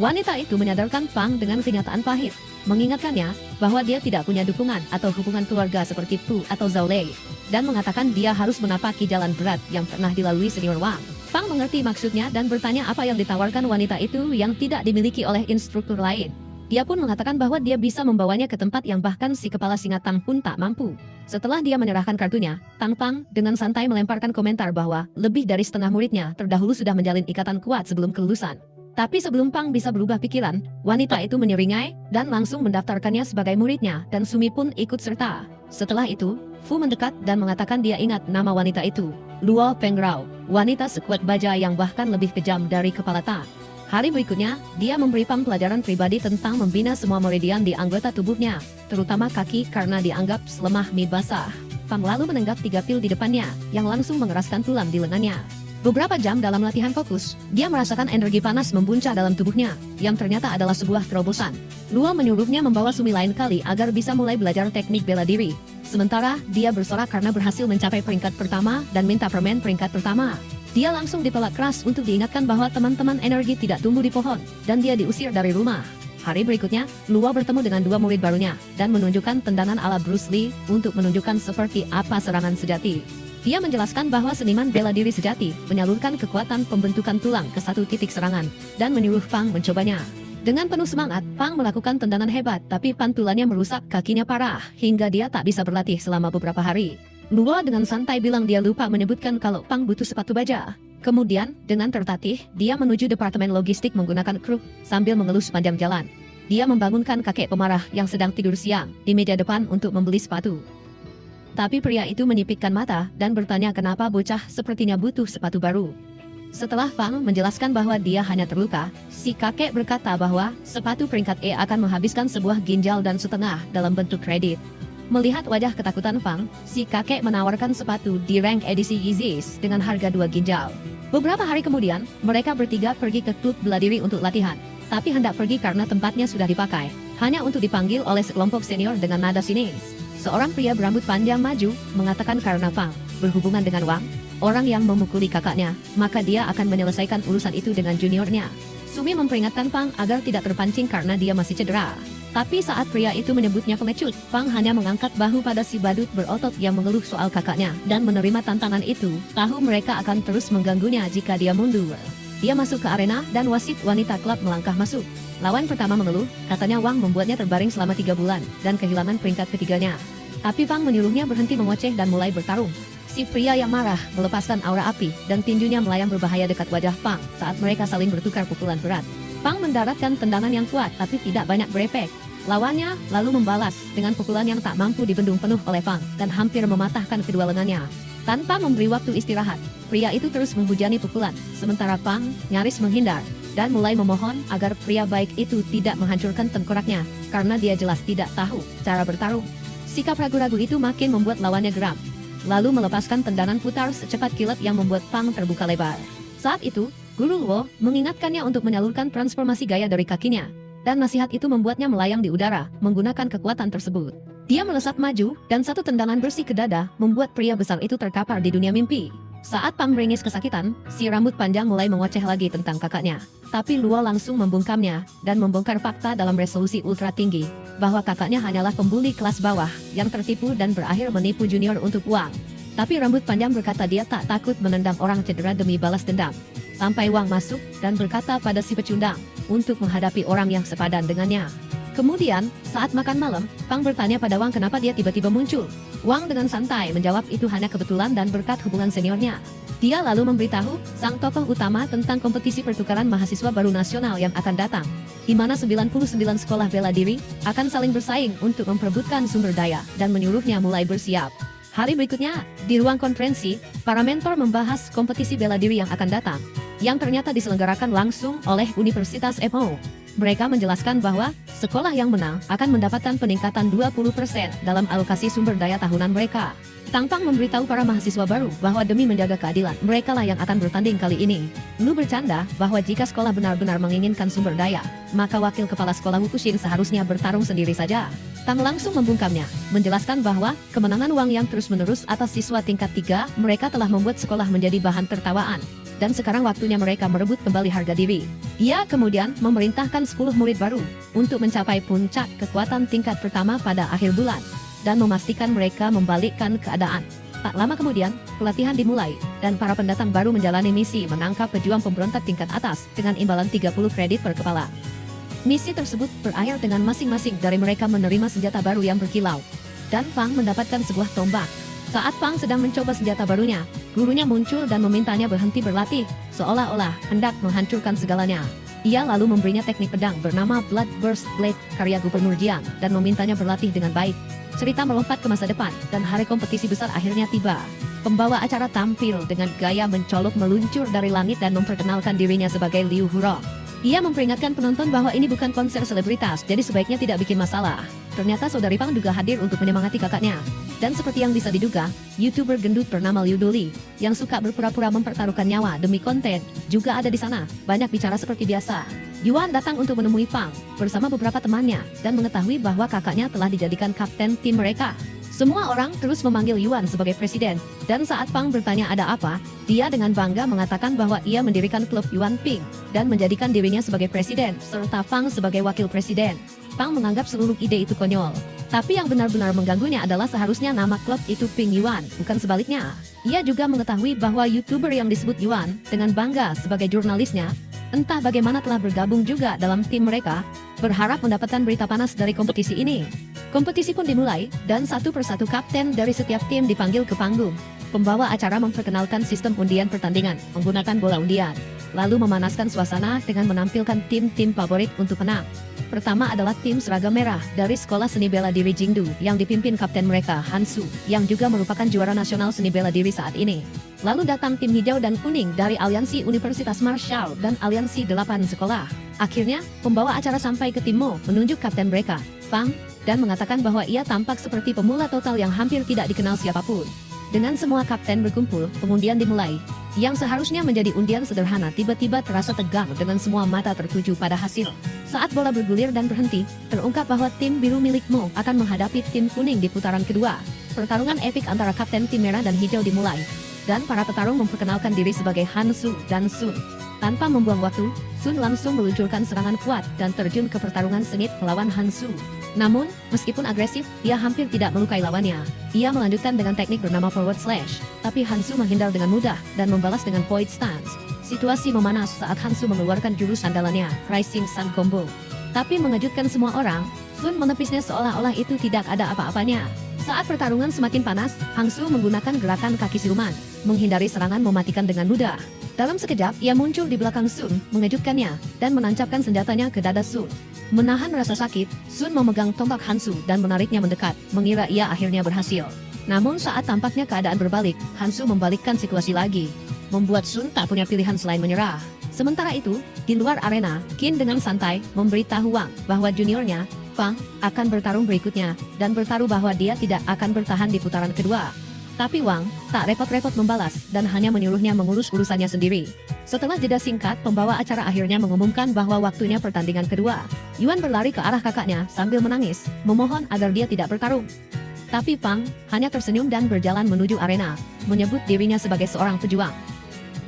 Wanita itu menyadarkan Pang dengan kenyataan pahit, mengingatkannya bahwa dia tidak punya dukungan atau hubungan keluarga seperti Fu atau Zhao Lei, dan mengatakan dia harus menapaki jalan berat yang pernah dilalui senior Wang. Pang mengerti maksudnya dan bertanya apa yang ditawarkan wanita itu yang tidak dimiliki oleh instruktur lain. Dia pun mengatakan bahwa dia bisa membawanya ke tempat yang bahkan si kepala singa Tang pun tak mampu. Setelah dia menyerahkan kartunya, Tang Pang dengan santai melemparkan komentar bahwa lebih dari setengah muridnya terdahulu sudah menjalin ikatan kuat sebelum kelulusan. Tapi sebelum Pang bisa berubah pikiran, wanita itu menyeringai dan langsung mendaftarkannya sebagai muridnya dan Sumi pun ikut serta. Setelah itu, Fu mendekat dan mengatakan dia ingat nama wanita itu, Luo Pengrao, wanita sekuat baja yang bahkan lebih kejam dari kepala Tang. Hari berikutnya, dia memberi Pang pelajaran pribadi tentang membina semua meridian di anggota tubuhnya, terutama kaki karena dianggap selemah mie basah. Pang lalu menenggak 3 pil di depannya, yang langsung mengeraskan tulang di lengannya. Beberapa jam dalam latihan fokus, dia merasakan energi panas membuncah dalam tubuhnya, yang ternyata adalah sebuah terobosan. Luo menyuruhnya membawa Sumi lain kali agar bisa mulai belajar teknik bela diri. Sementara, dia bersorak karena berhasil mencapai peringkat pertama dan minta permen peringkat pertama. Dia langsung dipelak keras untuk diingatkan bahwa teman-teman energi tidak tumbuh di pohon, dan dia diusir dari rumah. Hari berikutnya, Luo bertemu dengan 2 murid barunya, dan menunjukkan tendangan ala Bruce Lee untuk menunjukkan seperti apa serangan sejati. Dia menjelaskan bahwa seniman bela diri sejati menyalurkan kekuatan pembentukan tulang ke satu titik serangan, dan menyuruh Pang mencobanya. Dengan penuh semangat, Pang melakukan tendangan hebat, tapi pantulannya merusak kakinya parah, hingga dia tak bisa berlatih selama beberapa hari. Luo dengan santai bilang dia lupa menyebutkan kalau Pang butuh sepatu baja. Kemudian, dengan tertatih, dia menuju departemen logistik menggunakan kruk, sambil mengelus sepanjang jalan. Dia membangunkan kakek pemarah yang sedang tidur siang di meja depan untuk membeli sepatu. Tapi pria itu menyipitkan mata dan bertanya kenapa bocah sepertinya butuh sepatu baru. Setelah Pang menjelaskan bahwa dia hanya terluka, si kakek berkata bahwa sepatu peringkat E akan menghabiskan sebuah ginjal dan setengah dalam bentuk kredit. Melihat wajah ketakutan Pang, si kakek menawarkan sepatu di rank edisi Yeezys dengan harga 2 ginjal. Beberapa hari kemudian, mereka bertiga pergi ke klub bela diri untuk latihan, tapi hendak pergi karena tempatnya sudah dipakai, hanya untuk dipanggil oleh sekelompok senior dengan nada sinis. Seorang pria berambut panjang maju, mengatakan karena Pang berhubungan dengan Wang, orang yang memukuli kakaknya, maka dia akan menyelesaikan urusan itu dengan juniornya. Sumi memperingatkan Pang agar tidak terpancing karena dia masih cedera. Tapi saat pria itu menyebutnya pengecut, Pang hanya mengangkat bahu pada si badut berotot yang mengeluh soal kakaknya, dan menerima tantangan itu, tahu mereka akan terus mengganggunya jika dia mundur. Dia masuk ke arena dan wasit wanita klub melangkah masuk. Lawan pertama mengeluh, katanya Wang membuatnya terbaring selama 3 bulan, dan kehilangan peringkat ketiganya. Tapi Pang menyuruhnya berhenti mengoceh dan mulai bertarung. Si pria yang marah melepaskan aura api, dan tinjunya melayang berbahaya dekat wajah Pang saat mereka saling bertukar pukulan berat. Pang mendaratkan tendangan yang kuat tapi tidak banyak berefek. Lawannya lalu membalas dengan pukulan yang tak mampu dibendung penuh oleh Pang, dan hampir mematahkan kedua lengannya. Tanpa memberi waktu istirahat, pria itu terus menghujani pukulan, sementara Pang nyaris menghindar dan mulai memohon agar pria baik itu tidak menghancurkan tengkoraknya, karena dia jelas tidak tahu cara bertarung. Sikap ragu-ragu itu makin membuat lawannya geram, lalu melepaskan tendangan putar secepat kilat yang membuat Pang terbuka lebar. Saat itu, Guru Luo mengingatkannya untuk menyalurkan transformasi gaya dari kakinya, dan nasihat itu membuatnya melayang di udara menggunakan kekuatan tersebut. Dia melesat maju, dan satu tendangan bersih ke dada membuat pria besar itu terkapar di dunia mimpi. Saat Pang meringis kesakitan, si rambut panjang mulai mengoceh lagi tentang kakaknya. Tapi Luo langsung membungkamnya, dan membongkar fakta dalam resolusi ultra tinggi, bahwa kakaknya hanyalah pembuli kelas bawah, yang tertipu dan berakhir menipu junior untuk uang. Tapi rambut panjang berkata dia tak takut menendang orang cedera demi balas dendam. Sampai Wang masuk, dan berkata pada si pecundang, untuk menghadapi orang yang sepadan dengannya. Kemudian, saat makan malam, Pang bertanya pada Wang kenapa dia tiba-tiba muncul. Wang dengan santai menjawab itu hanya kebetulan dan berkat hubungan seniornya. Dia lalu memberitahu sang tokoh utama tentang kompetisi pertukaran mahasiswa baru nasional yang akan datang, di mana 99 sekolah bela diri akan saling bersaing untuk memperebutkan sumber daya dan menyuruhnya mulai bersiap. Hari berikutnya, di ruang konferensi, para mentor membahas kompetisi bela diri yang akan datang, yang ternyata diselenggarakan langsung oleh Universitas FO. Mereka menjelaskan bahwa sekolah yang menang akan mendapatkan peningkatan 20% dalam alokasi sumber daya tahunan mereka. Tang Pang memberitahu para mahasiswa baru bahwa demi menjaga keadilan, mereka lah yang akan bertanding kali ini. Lu bercanda bahwa jika sekolah benar-benar menginginkan sumber daya, maka wakil kepala sekolah Wukuxing seharusnya bertarung sendiri saja. Tang langsung membungkamnya, menjelaskan bahwa kemenangan Wang yang terus-menerus atas siswa tingkat 3 mereka telah membuat sekolah menjadi bahan tertawaan. Dan sekarang waktunya mereka merebut kembali harga diri. Ia kemudian memerintahkan 10 murid baru untuk mencapai puncak kekuatan tingkat pertama pada akhir bulan, dan memastikan mereka membalikkan keadaan. Tak lama kemudian, pelatihan dimulai, dan para pendatang baru menjalani misi menangkap pejuang pemberontak tingkat atas dengan imbalan 30 kredit per kepala. Misi tersebut berakhir dengan masing-masing dari mereka menerima senjata baru yang berkilau, dan Pang mendapatkan sebuah tombak. Saat Pang sedang mencoba senjata barunya, gurunya muncul dan memintanya berhenti berlatih, seolah-olah hendak menghancurkan segalanya. Ia lalu memberinya teknik pedang bernama Blood Burst Blade karya Gubernur Jiang dan memintanya berlatih dengan baik. Cerita melompat ke masa depan, dan hari kompetisi besar akhirnya tiba. Pembawa acara tampil dengan gaya mencolok meluncur dari langit dan memperkenalkan dirinya sebagai Liu Huro. Ia memperingatkan penonton bahwa ini bukan konser selebritas, jadi sebaiknya tidak bikin masalah. Ternyata saudari Pang juga hadir untuk menyemangati kakaknya. Dan seperti yang bisa diduga, YouTuber gendut bernama Liu Doli, yang suka berpura-pura mempertaruhkan nyawa demi konten, juga ada di sana, banyak bicara seperti biasa. Yuan datang untuk menemui Pang, bersama beberapa temannya, dan mengetahui bahwa kakaknya telah dijadikan kapten tim mereka. Semua orang terus memanggil Yuan sebagai presiden, dan saat Pang bertanya ada apa, dia dengan bangga mengatakan bahwa ia mendirikan klub Yuan Ping, dan menjadikan dirinya sebagai presiden, serta Pang sebagai wakil presiden. Pang menganggap seluruh ide itu konyol. Tapi yang benar-benar mengganggunya adalah seharusnya nama klub itu Ping Yuan, bukan sebaliknya. Ia juga mengetahui bahwa YouTuber yang disebut Yuan, dengan bangga sebagai jurnalisnya, entah bagaimana telah bergabung juga dalam tim mereka, berharap mendapatkan berita panas dari kompetisi ini. Kompetisi pun dimulai, dan satu persatu kapten dari setiap tim dipanggil ke panggung. Pembawa acara memperkenalkan sistem undian pertandingan menggunakan bola undian, lalu memanaskan suasana dengan menampilkan tim-tim favorit untuk menang. Pertama adalah tim seragam merah dari Sekolah Seni Bela Diri Jingdu yang dipimpin kapten mereka Han Su, yang juga merupakan juara nasional seni bela diri saat ini. Lalu datang tim hijau dan kuning dari Aliansi Universitas Marshall dan Aliansi 8 Sekolah. Akhirnya, pembawa acara sampai ke tim Mo menunjuk kapten mereka, Pang, dan mengatakan bahwa ia tampak seperti pemula total yang hampir tidak dikenal siapapun. Dengan semua kapten berkumpul, pengundian dimulai. Yang seharusnya menjadi undian sederhana tiba-tiba terasa tegang dengan semua mata tertuju pada hasil. Saat bola bergulir dan berhenti, terungkap bahwa tim biru milik Mo akan menghadapi tim kuning di putaran kedua. Pertarungan epik antara kapten tim merah dan hijau dimulai, dan para petarung memperkenalkan diri sebagai Han Su dan Sun. Tanpa membuang waktu, Sun langsung meluncurkan serangan kuat dan terjun ke pertarungan sengit melawan Han Su. Namun, meskipun agresif, ia hampir tidak melukai lawannya. Ia melanjutkan dengan teknik bernama forward slash, tapi Han Su menghindar dengan mudah dan membalas dengan void stance. Situasi memanas saat Han Su mengeluarkan jurus andalannya, Rising Sun Combo. Tapi mengejutkan semua orang, Sun menepisnya seolah-olah itu tidak ada apa-apanya. Saat pertarungan semakin panas, Han Su menggunakan gerakan kaki siluman, menghindari serangan mematikan dengan mudah. Dalam sekejap, ia muncul di belakang Sun, mengejutkannya, dan menancapkan senjatanya ke dada Sun. Menahan rasa sakit, Sun memegang tombak Han Su dan menariknya mendekat, mengira ia akhirnya berhasil. Namun saat tampaknya keadaan berbalik, Han Su membalikkan situasi lagi, membuat Sun tak punya pilihan selain menyerah. Sementara itu, di luar arena, Qin dengan santai memberitahu Wang bahwa juniornya, Pang, akan bertarung berikutnya, dan bertaruh bahwa dia tidak akan bertahan di putaran kedua. Tapi Wang tak repot-repot membalas dan hanya menyuruhnya mengurus urusannya sendiri. Setelah jeda singkat, pembawa acara akhirnya mengumumkan bahwa waktunya pertandingan kedua. Yuan berlari ke arah kakaknya sambil menangis, memohon agar dia tidak bertarung. Tapi Pang hanya tersenyum dan berjalan menuju arena, menyebut dirinya sebagai seorang pejuang.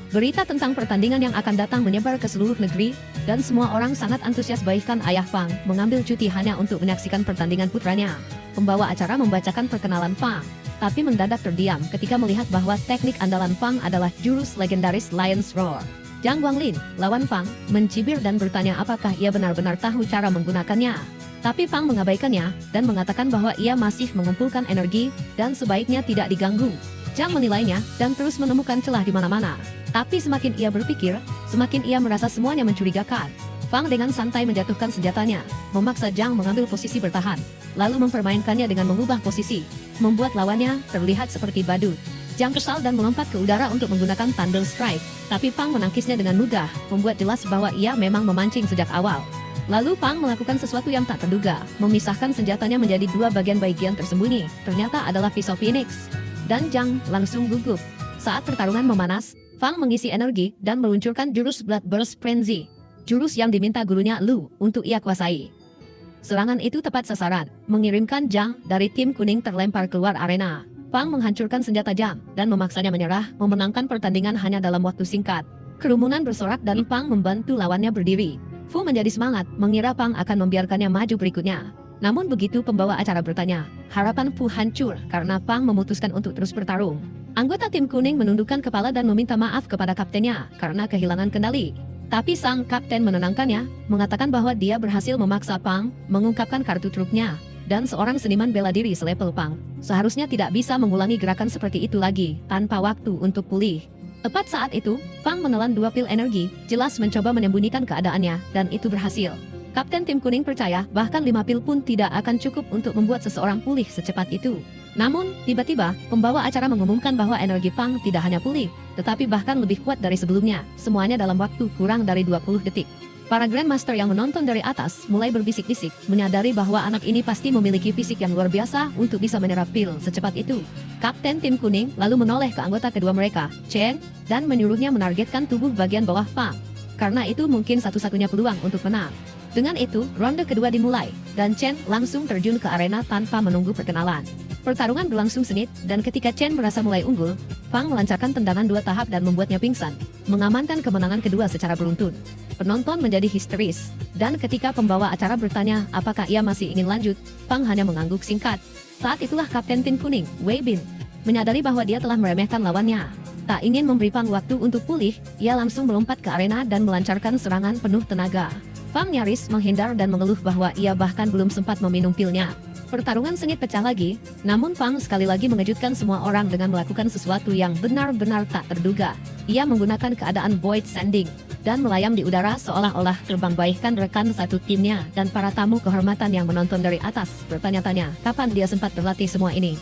Berita tentang pertandingan yang akan datang menyebar ke seluruh negeri, dan semua orang sangat antusias bahkan ayah Pang mengambil cuti hanya untuk menyaksikan pertandingan putranya. Pembawa acara membacakan perkenalan Pang, tapi mendadak terdiam ketika melihat bahwa teknik andalan Pang adalah jurus legendaris Lion's Roar. Zhang Guanglin, lawan Pang, mencibir dan bertanya apakah ia benar-benar tahu cara menggunakannya. Tapi Pang mengabaikannya dan mengatakan bahwa ia masih mengumpulkan energi dan sebaiknya tidak diganggu. Zhang menilainya dan terus menemukan celah di mana-mana. Tapi semakin ia berpikir, semakin ia merasa semuanya mencurigakan. Pang dengan santai menjatuhkan senjatanya, memaksa Zhang mengambil posisi bertahan, lalu mempermainkannya dengan mengubah posisi, membuat lawannya terlihat seperti badut. Zhang kesal dan melompat ke udara untuk menggunakan Thunder Strike, tapi Pang menangkisnya dengan mudah, membuat jelas bahwa ia memang memancing sejak awal. Lalu Pang melakukan sesuatu yang tak terduga, memisahkan senjatanya menjadi dua bagian tersembunyi, ternyata adalah pisau Phoenix. Dan Zhang langsung gugup. Saat pertarungan memanas, Pang mengisi energi dan meluncurkan jurus Blood Burst Frenzy, jurus yang diminta gurunya Lu untuk ia kuasai. Serangan itu tepat sasaran, mengirimkan Zhang dari tim kuning terlempar keluar arena. Pang menghancurkan senjata Zhang dan memaksanya menyerah, memenangkan pertandingan hanya dalam waktu singkat. Kerumunan bersorak dan Pang membantu lawannya berdiri. Fu menjadi semangat, mengira Pang akan membiarkannya maju berikutnya. Namun begitu pembawa acara bertanya, harapan Fu hancur karena Pang memutuskan untuk terus bertarung. Anggota tim kuning menundukkan kepala dan meminta maaf kepada kaptennya karena kehilangan kendali. Tapi sang kapten menenangkannya, mengatakan bahwa dia berhasil memaksa Pang mengungkapkan kartu truknya, dan seorang seniman bela diri selepel Pang seharusnya tidak bisa mengulangi gerakan seperti itu lagi tanpa waktu untuk pulih. Tepat saat itu, Pang menelan 2 pil energi, jelas mencoba menyembunyikan keadaannya, dan itu berhasil. Kapten tim kuning percaya bahkan 5 pil pun tidak akan cukup untuk membuat seseorang pulih secepat itu. Namun, tiba-tiba, pembawa acara mengumumkan bahwa energi Pang tidak hanya pulih, tetapi bahkan lebih kuat dari sebelumnya, semuanya dalam waktu kurang dari 20 detik. Para Grandmaster yang menonton dari atas mulai berbisik-bisik, menyadari bahwa anak ini pasti memiliki fisik yang luar biasa untuk bisa menyerap pil secepat itu. Kapten tim kuning lalu menoleh ke anggota kedua mereka, Chen, dan menyuruhnya menargetkan tubuh bagian bawah Pang. Karena itu mungkin satu-satunya peluang untuk menang. Dengan itu, ronde kedua dimulai, dan Chen langsung terjun ke arena tanpa menunggu perkenalan. Pertarungan berlangsung sengit, dan ketika Chen merasa mulai unggul, Pang melancarkan tendangan 2 tahap dan membuatnya pingsan, mengamankan kemenangan kedua secara beruntun. Penonton menjadi histeris, dan ketika pembawa acara bertanya apakah ia masih ingin lanjut, Pang hanya mengangguk singkat. Saat itulah Kapten Tim Kuning, Wei Bin, menyadari bahwa dia telah meremehkan lawannya. Tak ingin memberi Pang waktu untuk pulih, ia langsung melompat ke arena dan melancarkan serangan penuh tenaga. Pang nyaris menghindar dan mengeluh bahwa ia bahkan belum sempat meminum pilnya. Pertarungan sengit pecah lagi, namun Pang sekali lagi mengejutkan semua orang dengan melakukan sesuatu yang benar-benar tak terduga. Ia menggunakan keadaan Void Sending dan melayang di udara seolah-olah terbang baikkan rekan satu timnya, dan para tamu kehormatan yang menonton dari atas bertanya-tanya kapan dia sempat berlatih semua ini.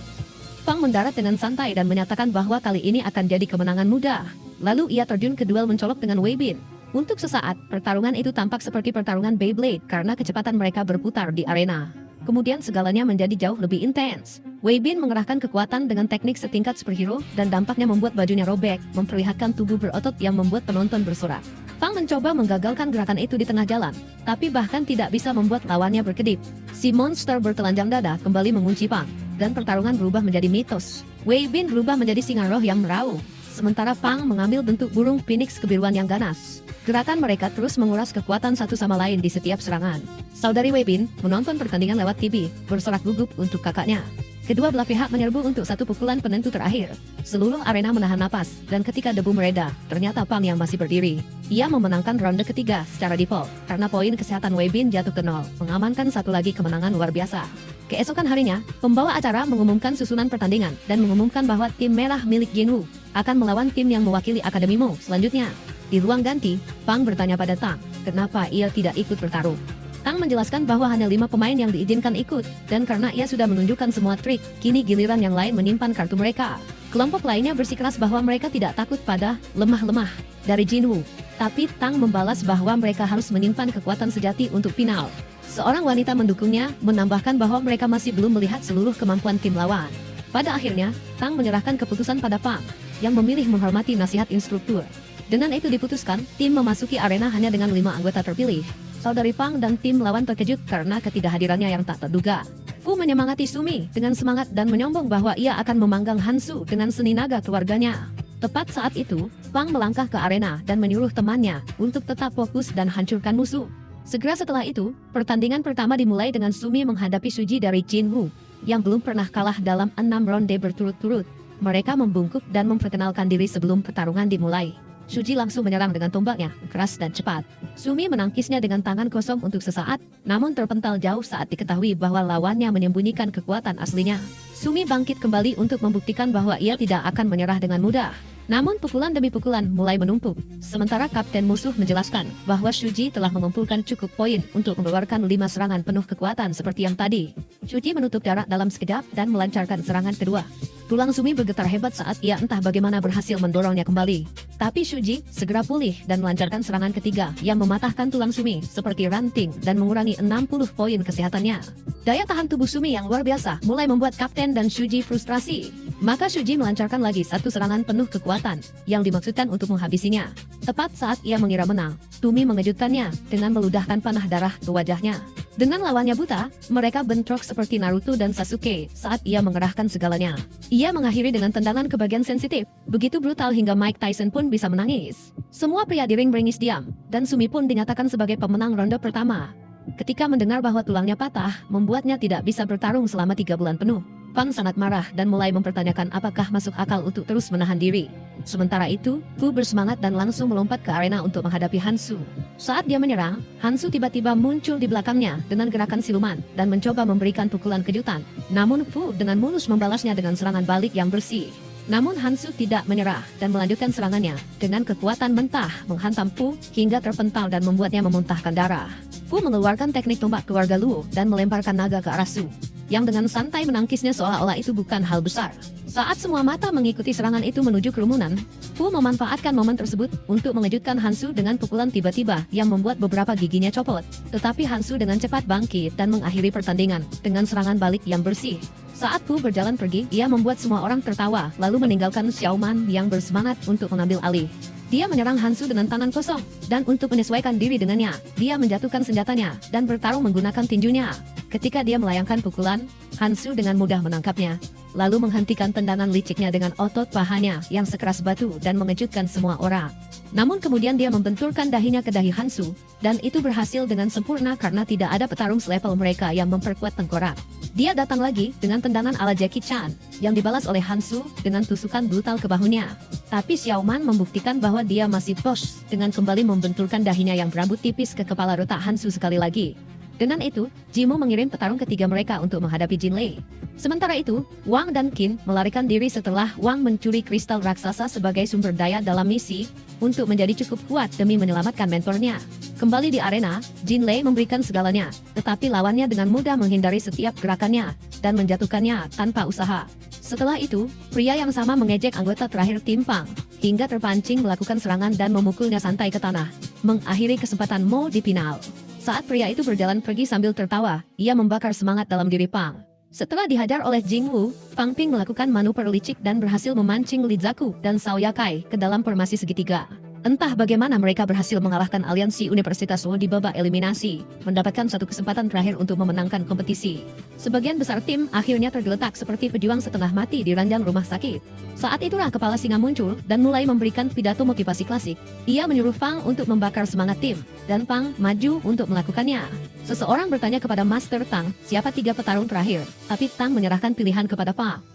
Pang mendarat dengan santai dan menyatakan bahwa kali ini akan jadi kemenangan mudah. Lalu ia terjun ke duel mencolok dengan Wei Bin. Untuk sesaat, pertarungan itu tampak seperti pertarungan Beyblade karena kecepatan mereka berputar di arena. Kemudian segalanya menjadi jauh lebih intens. Wei Bin mengerahkan kekuatan dengan teknik setingkat superhero dan dampaknya membuat bajunya robek, memperlihatkan tubuh berotot yang membuat penonton bersorak. Pang mencoba menggagalkan gerakan itu di tengah jalan, tapi bahkan tidak bisa membuat lawannya berkedip. Si monster bertelanjang dada kembali mengunci Pang, dan pertarungan berubah menjadi mitos. Wei Bin berubah menjadi singa roh yang meraung, sementara Pang mengambil bentuk burung phoenix kebiruan yang ganas. Gerakan mereka terus menguras kekuatan satu sama lain di setiap serangan. Saudari Wei Bin menonton pertandingan lewat TV, bersorak gugup untuk kakaknya. Kedua belah pihak menyerbu untuk satu pukulan penentu terakhir. Seluruh arena menahan napas, dan ketika debu mereda, ternyata Pang yang masih berdiri. Ia memenangkan ronde ketiga secara default, karena poin kesehatan Wei Bin jatuh ke 0, mengamankan satu lagi kemenangan luar biasa. Keesokan harinya, pembawa acara mengumumkan susunan pertandingan, dan mengumumkan bahwa tim merah milik Jinwoo akan melawan tim yang mewakili Akademi Mo selanjutnya. Di ruang ganti, Pang bertanya pada Tang, kenapa ia tidak ikut bertarung. Tang menjelaskan bahwa hanya 5 pemain yang diizinkan ikut, dan karena ia sudah menunjukkan semua trik, kini giliran yang lain menyimpan kartu mereka. Kelompok lainnya bersikeras bahwa mereka tidak takut pada lemah-lemah dari Jinwoo. Tapi Tang membalas bahwa mereka harus menyimpan kekuatan sejati untuk final. Seorang wanita mendukungnya, menambahkan bahwa mereka masih belum melihat seluruh kemampuan tim lawan. Pada akhirnya, Tang menyerahkan keputusan pada Pang, yang memilih menghormati nasihat instruktur. Dengan itu diputuskan, tim memasuki arena hanya dengan 5 anggota terpilih. Saudari Pang dan tim lawan terkejut karena ketidakhadirannya yang tak terduga. Fu menyemangati Sumi dengan semangat dan menyombong bahwa ia akan memanggang Hansu dengan seni naga keluarganya. Tepat saat itu, Pang melangkah ke arena dan menyuruh temannya untuk tetap fokus dan hancurkan musuh. Segera setelah itu, pertandingan pertama dimulai dengan Sumi menghadapi Suji dari Jinwoo, yang belum pernah kalah dalam 6 ronde berturut-turut. Mereka membungkuk dan memperkenalkan diri sebelum pertarungan dimulai. Suji langsung menyerang dengan tombaknya, keras dan cepat. Sumi menangkisnya dengan tangan kosong untuk sesaat, namun terpental jauh saat diketahui bahwa lawannya menyembunyikan kekuatan aslinya. Sumi bangkit kembali untuk membuktikan bahwa ia tidak akan menyerah dengan mudah. Namun pukulan demi pukulan mulai menumpuk. Sementara kapten musuh menjelaskan bahwa Suji telah mengumpulkan cukup poin untuk mengeluarkan 5 serangan penuh kekuatan seperti yang tadi. Suji menutup jarak dalam sekejap dan melancarkan serangan kedua. Tulang Sumi bergetar hebat saat ia entah bagaimana berhasil mendorongnya kembali. Tapi Suji segera pulih dan melancarkan serangan ketiga yang mematahkan tulang Sumi seperti ranting dan mengurangi 60 poin kesehatannya. Daya tahan tubuh Sumi yang luar biasa mulai membuat kapten dan Suji frustrasi. Maka Suji melancarkan lagi satu serangan penuh kekuatan yang dimaksudkan untuk menghabisinya. Tepat saat ia mengira menang, Sumi mengejutkannya dengan meludahkan panah darah ke wajahnya. Dengan lawannya buta, mereka bentrok seperti Naruto dan Sasuke saat ia mengerahkan segalanya. Ia mengakhiri dengan tendangan ke bagian sensitif, begitu brutal hingga Mike Tyson pun bisa menangis. Semua pria di ring beringis diam, dan Sumi pun dinyatakan sebagai pemenang ronde pertama. Ketika mendengar bahwa tulangnya patah, membuatnya tidak bisa bertarung selama 3 bulan penuh. Pang sangat marah dan mulai mempertanyakan apakah masuk akal untuk terus menahan diri. Sementara itu, Fu bersemangat dan langsung melompat ke arena untuk menghadapi Hansu. Saat dia menyerang, Hansu tiba-tiba muncul di belakangnya dengan gerakan siluman dan mencoba memberikan pukulan kejutan. Namun Fu dengan mulus membalasnya dengan serangan balik yang bersih. Namun Hansu tidak menyerah dan melanjutkan serangannya dengan kekuatan mentah menghantam Fu hingga terpental dan membuatnya memuntahkan darah. Fu mengeluarkan teknik tombak keluarga Luo dan melemparkan naga ke arah Su, yang dengan santai menangkisnya seolah-olah itu bukan hal besar. Saat semua mata mengikuti serangan itu menuju kerumunan, Fu memanfaatkan momen tersebut untuk mengejutkan Hansu dengan pukulan tiba-tiba yang membuat beberapa giginya copot. Tetapi Hansu dengan cepat bangkit dan mengakhiri pertandingan dengan serangan balik yang bersih. Saat Fu berjalan pergi, ia membuat semua orang tertawa lalu meninggalkan Xiaoman yang bersemangat untuk mengambil alih. Dia menyerang Hansu dengan tangan kosong, dan untuk menyesuaikan diri dengannya, dia menjatuhkan senjatanya dan bertarung menggunakan tinjunya. Ketika dia melayangkan pukulan, Hansu dengan mudah menangkapnya, lalu menghentikan tendangan liciknya dengan otot pahanya yang sekeras batu dan mengejutkan semua orang. Namun kemudian dia membenturkan dahinya ke dahi Hansu, dan itu berhasil dengan sempurna karena tidak ada petarung selevel mereka yang memperkuat tengkorak. Dia datang lagi dengan tendangan ala Jackie Chan, yang dibalas oleh Hansu dengan tusukan brutal ke bahunya. Tapi Xiaoman membuktikan bahwa dia masih bos dengan kembali membenturkan dahinya yang berambut tipis ke kepala retak Hansu sekali lagi. Dengan itu, Jimu mengirim petarung ketiga mereka untuk menghadapi Jinlei. Sementara itu, Wang dan Qin melarikan diri setelah Wang mencuri kristal raksasa sebagai sumber daya dalam misi untuk menjadi cukup kuat demi menyelamatkan mentornya. Kembali di arena, Jinlei memberikan segalanya, tetapi lawannya dengan mudah menghindari setiap gerakannya dan menjatuhkannya tanpa usaha. Setelah itu, pria yang sama mengejek anggota terakhir tim Pang, hingga terpancing melakukan serangan dan memukulnya santai ke tanah, mengakhiri kesempatan Mo di final. Saat pria itu berjalan pergi sambil tertawa, ia membakar semangat dalam diri Pang. Setelah dihajar oleh Jingwu, Pang Ping melakukan manuver licik dan berhasil memancing Li Zaku dan Sao Yakai ke dalam formasi segitiga. Entah bagaimana mereka berhasil mengalahkan aliansi Universitas Wo di babak eliminasi, mendapatkan satu kesempatan terakhir untuk memenangkan kompetisi. Sebagian besar tim akhirnya tergeletak seperti pejuang setengah mati di ranjang rumah sakit. Saat itulah kepala singa muncul dan mulai memberikan pidato motivasi klasik. Ia menyuruh Pang untuk membakar semangat tim, dan Pang maju untuk melakukannya. Seseorang bertanya kepada Master Tang, siapa 3 petarung terakhir, tapi Tang menyerahkan pilihan kepada Pang.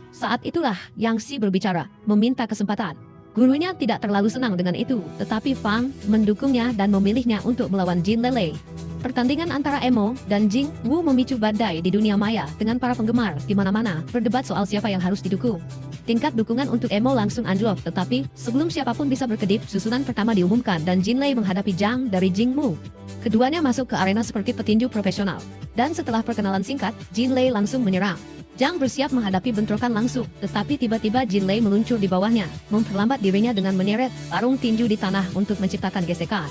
Saat itulah Yang Si berbicara, meminta kesempatan. Gurunya tidak terlalu senang dengan itu, tetapi Pang mendukungnya dan memilihnya untuk melawan Jin Lele. Pertandingan antara Emo dan Jing Wu memicu badai di dunia maya dengan para penggemar di mana-mana berdebat soal siapa yang harus didukung. Tingkat dukungan untuk Emo langsung anjlok, tetapi sebelum siapapun bisa berkedip, susunan pertama diumumkan dan Jin Lei menghadapi Zhang dari Jing Mu. Keduanya masuk ke arena seperti petinju profesional, dan setelah perkenalan singkat, Jin Lei langsung menyerang. Zhang bersiap menghadapi bentrokan langsung, tetapi tiba-tiba Jin Lei meluncur di bawahnya, memperlambat dirinya dengan menyeret sarung tinju di tanah untuk menciptakan gesekan.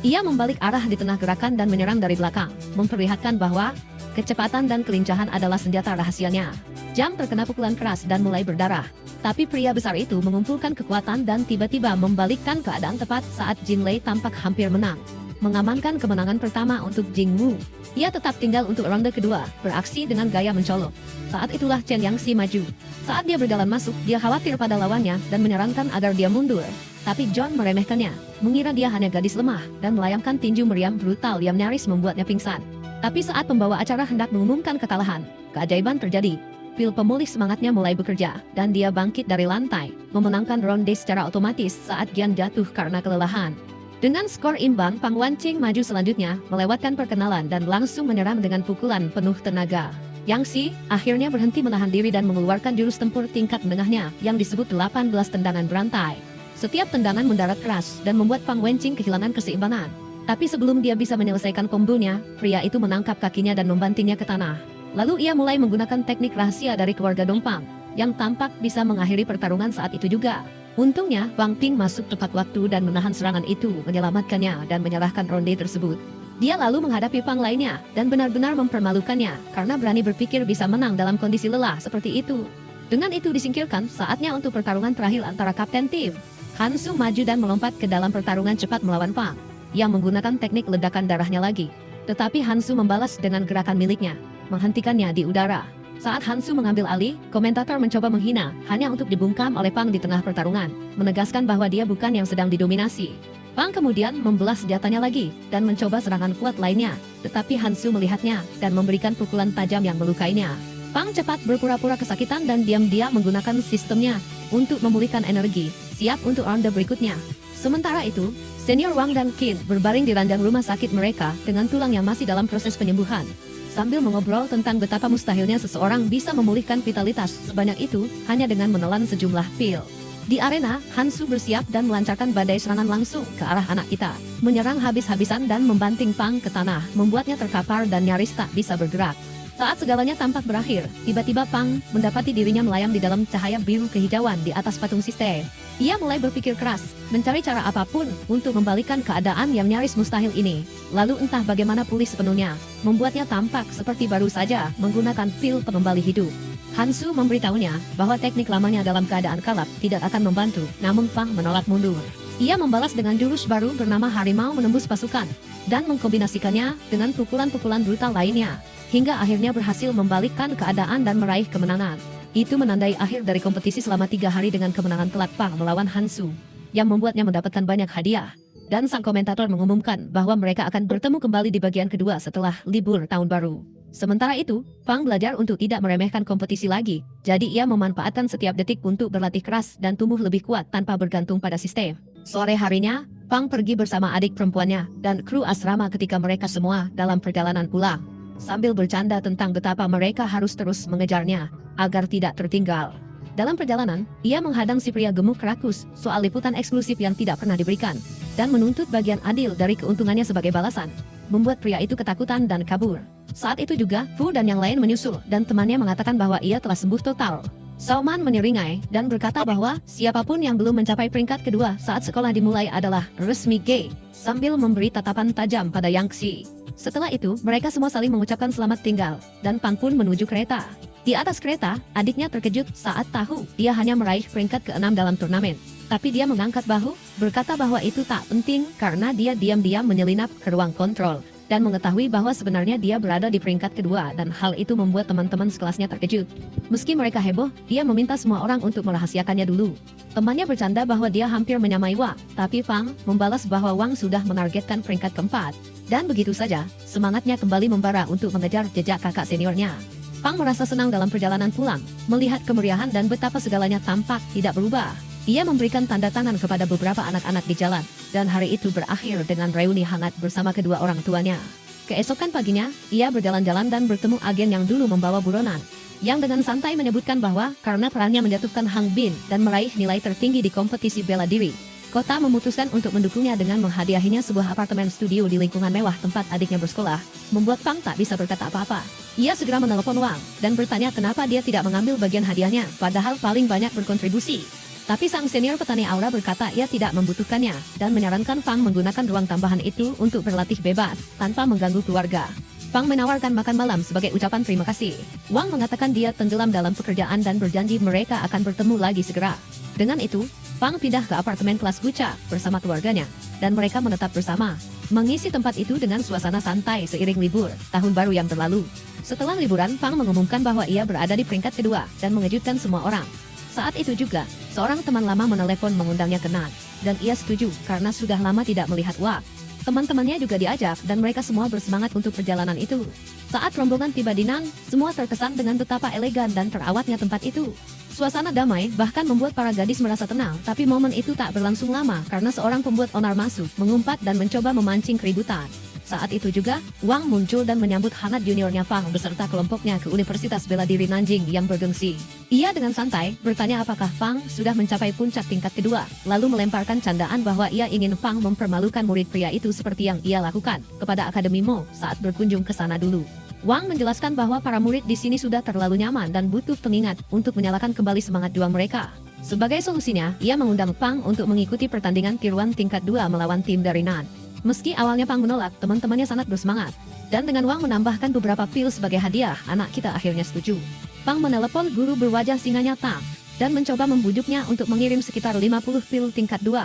Ia membalik arah di tengah gerakan dan menyerang dari belakang, memperlihatkan bahwa kecepatan dan kelincahan adalah senjata rahasianya. Jam terkena pukulan keras dan mulai berdarah. Tapi pria besar itu mengumpulkan kekuatan dan tiba-tiba membalikkan keadaan tepat saat Jin Lei tampak hampir menang, mengamankan kemenangan pertama untuk Jing Wu. Ia tetap tinggal untuk ronde kedua, beraksi dengan gaya mencolok. Saat itulah Chen Yangxi maju. Saat dia berjalan masuk, dia khawatir pada lawannya dan menyarankan agar dia mundur. Tapi John meremehkannya, mengira dia hanya gadis lemah, dan melayangkan tinju meriam brutal yang nyaris membuatnya pingsan. Tapi saat pembawa acara hendak mengumumkan kekalahan, keajaiban terjadi. Pil pemulih semangatnya mulai bekerja, dan dia bangkit dari lantai, memenangkan ronde secara otomatis saat Gian jatuh karena kelelahan. Dengan skor imbang, Pang Wanqing maju selanjutnya, melewatkan perkenalan dan langsung menyerang dengan pukulan penuh tenaga. Yangxi akhirnya berhenti menahan diri dan mengeluarkan jurus tempur tingkat menengahnya yang disebut 18 tendangan berantai. Setiap tendangan mendarat keras dan membuat Pang Wanqing kehilangan keseimbangan. Tapi sebelum dia bisa menyelesaikan kombonya, pria itu menangkap kakinya dan membantingnya ke tanah. Lalu ia mulai menggunakan teknik rahasia dari keluarga Dongpang, yang tampak bisa mengakhiri pertarungan saat itu juga. Untungnya, Wang Ping masuk tepat waktu dan menahan serangan itu, menyelamatkannya dan menyerahkan ronde tersebut. Dia lalu menghadapi Pang lainnya, dan benar-benar mempermalukannya, karena berani berpikir bisa menang dalam kondisi lelah seperti itu. Dengan itu disingkirkan, saatnya untuk pertarungan terakhir antara kapten tim. Han Su maju dan melompat ke dalam pertarungan cepat melawan Pang, yang menggunakan teknik ledakan darahnya lagi. Tetapi Han Su membalas dengan gerakan miliknya, menghentikannya di udara. Saat Han Su mengambil alih, komentator mencoba menghina, hanya untuk dibungkam oleh Pang di tengah pertarungan, menegaskan bahwa dia bukan yang sedang didominasi. Pang kemudian membelah senjatanya lagi, dan mencoba serangan kuat lainnya, tetapi Han Su melihatnya, dan memberikan pukulan tajam yang melukainya. Pang cepat berpura-pura kesakitan dan diam-diam menggunakan sistemnya, untuk memulihkan energi, siap untuk ronde berikutnya. Sementara itu, senior Wang dan Qin berbaring di ranjang rumah sakit mereka, dengan tulang yang masih dalam proses penyembuhan. Sambil mengobrol tentang betapa mustahilnya seseorang bisa memulihkan vitalitas sebanyak itu hanya dengan menelan sejumlah pil. Di arena, Han Su bersiap dan melancarkan badai serangan langsung ke arah anak kita, menyerang habis-habisan dan membanting Pang ke tanah, membuatnya terkapar dan nyaris tak bisa bergerak. Saat segalanya tampak berakhir, tiba-tiba Pang mendapati dirinya melayang di dalam cahaya biru kehijauan di atas patung sistem. Ia mulai berpikir keras, mencari cara apapun untuk membalikkan keadaan yang nyaris mustahil ini. Lalu entah bagaimana pulih sepenuhnya, membuatnya tampak seperti baru saja menggunakan pil pengembali hidup. Han Su memberitahunya bahwa teknik lamanya dalam keadaan kalap tidak akan membantu, namun Pang menolak mundur. Ia membalas dengan jurus baru bernama Harimau Menembus Pasukan, dan mengkombinasikannya dengan pukulan-pukulan brutal lainnya, hingga akhirnya berhasil membalikkan keadaan dan meraih kemenangan. Itu menandai akhir dari kompetisi selama 3 hari dengan kemenangan telak Pang melawan Han Su, yang membuatnya mendapatkan banyak hadiah. Dan sang komentator mengumumkan bahwa mereka akan bertemu kembali di bagian kedua setelah libur tahun baru. Sementara itu, Pang belajar untuk tidak meremehkan kompetisi lagi, jadi ia memanfaatkan setiap detik untuk berlatih keras dan tumbuh lebih kuat tanpa bergantung pada sistem. Sore harinya, Pang pergi bersama adik perempuannya dan kru asrama ketika mereka semua dalam perjalanan pulang, sambil bercanda tentang betapa mereka harus terus mengejarnya agar tidak tertinggal. Dalam perjalanan, ia menghadang si pria gemuk rakus soal liputan eksklusif yang tidak pernah diberikan, dan menuntut bagian adil dari keuntungannya sebagai balasan, membuat pria itu ketakutan dan kabur. Saat itu juga, Fu dan yang lain menyusul, dan temannya mengatakan bahwa ia telah sembuh total. Sauman menyeringai dan berkata bahwa siapapun yang belum mencapai peringkat kedua saat sekolah dimulai adalah resmi gay, sambil memberi tatapan tajam pada Yangxi. Setelah itu, mereka semua saling mengucapkan selamat tinggal, dan Pang pun menuju kereta. Di atas kereta, adiknya terkejut saat tahu dia hanya meraih peringkat ke-6 dalam turnamen. Tapi dia mengangkat bahu, berkata bahwa itu tak penting karena dia diam-diam menyelinap ke ruang kontrol, dan mengetahui bahwa sebenarnya dia berada di peringkat kedua, dan hal itu membuat teman-teman sekelasnya terkejut. Meski mereka heboh, dia meminta semua orang untuk merahasiakannya dulu. Temannya bercanda bahwa dia hampir menyamai Wang, tapi Pang membalas bahwa Wang sudah menargetkan peringkat keempat. Dan begitu saja, semangatnya kembali membara untuk mengejar jejak kakak seniornya. Pang merasa senang dalam perjalanan pulang, melihat kemeriahan dan betapa segalanya tampak tidak berubah. Ia memberikan tanda tangan kepada beberapa anak-anak di jalan, dan hari itu berakhir dengan reuni hangat bersama kedua orang tuanya. Keesokan paginya, ia berjalan-jalan dan bertemu agen yang dulu membawa buronan, yang dengan santai menyebutkan bahwa karena perannya menjatuhkan Hang Bin dan meraih nilai tertinggi di kompetisi bela diri, kota memutuskan untuk mendukungnya dengan menghadiahinya sebuah apartemen studio di lingkungan mewah tempat adiknya bersekolah, membuat Pang tak bisa berkata apa-apa. Ia segera menelepon Wang, dan bertanya kenapa dia tidak mengambil bagian hadiahnya, padahal paling banyak berkontribusi. Tapi sang senior petani aura berkata ia tidak membutuhkannya, dan menyarankan Pang menggunakan ruang tambahan itu untuk berlatih bebas, tanpa mengganggu keluarga. Pang menawarkan makan malam sebagai ucapan terima kasih. Wang mengatakan dia tenggelam dalam pekerjaan dan berjanji mereka akan bertemu lagi segera. Dengan itu, Pang pindah ke apartemen kelas Gucha bersama keluarganya, dan mereka menetap bersama, mengisi tempat itu dengan suasana santai seiring libur tahun baru yang berlalu. Setelah liburan, Pang mengumumkan bahwa ia berada di peringkat kedua dan mengejutkan semua orang. Saat itu juga, seorang teman lama menelepon mengundangnya ke Nan, dan ia setuju karena sudah lama tidak melihat Wang. Teman-temannya juga diajak dan mereka semua bersemangat untuk perjalanan itu. Saat rombongan tiba di Nan, semua terkesan dengan betapa elegan dan terawatnya tempat itu. Suasana damai bahkan membuat para gadis merasa tenang, tapi momen itu tak berlangsung lama karena seorang pembuat onar masuk, mengumpat dan mencoba memancing keributan. Saat itu juga, Wang muncul dan menyambut hangat juniornya Pang beserta kelompoknya ke Universitas Bela Diri Nanjing yang bergengsi. Ia dengan santai bertanya apakah Pang sudah mencapai puncak tingkat kedua, lalu melemparkan candaan bahwa ia ingin Pang mempermalukan murid pria itu seperti yang ia lakukan kepada Akademi Mo saat berkunjung ke sana dulu. Wang menjelaskan bahwa para murid di sini sudah terlalu nyaman dan butuh pengingat untuk menyalakan kembali semangat juang mereka. Sebagai solusinya, ia mengundang Pang untuk mengikuti pertandingan Tier 1 tingkat 2 melawan tim dari Nan. Meski awalnya Pang menolak, teman-temannya sangat bersemangat. Dan dengan Wang menambahkan beberapa pil sebagai hadiah, anak kita akhirnya setuju. Pang menelepon guru berwajah singanya Tang, dan mencoba membujuknya untuk mengirim sekitar 50 pil tingkat 2.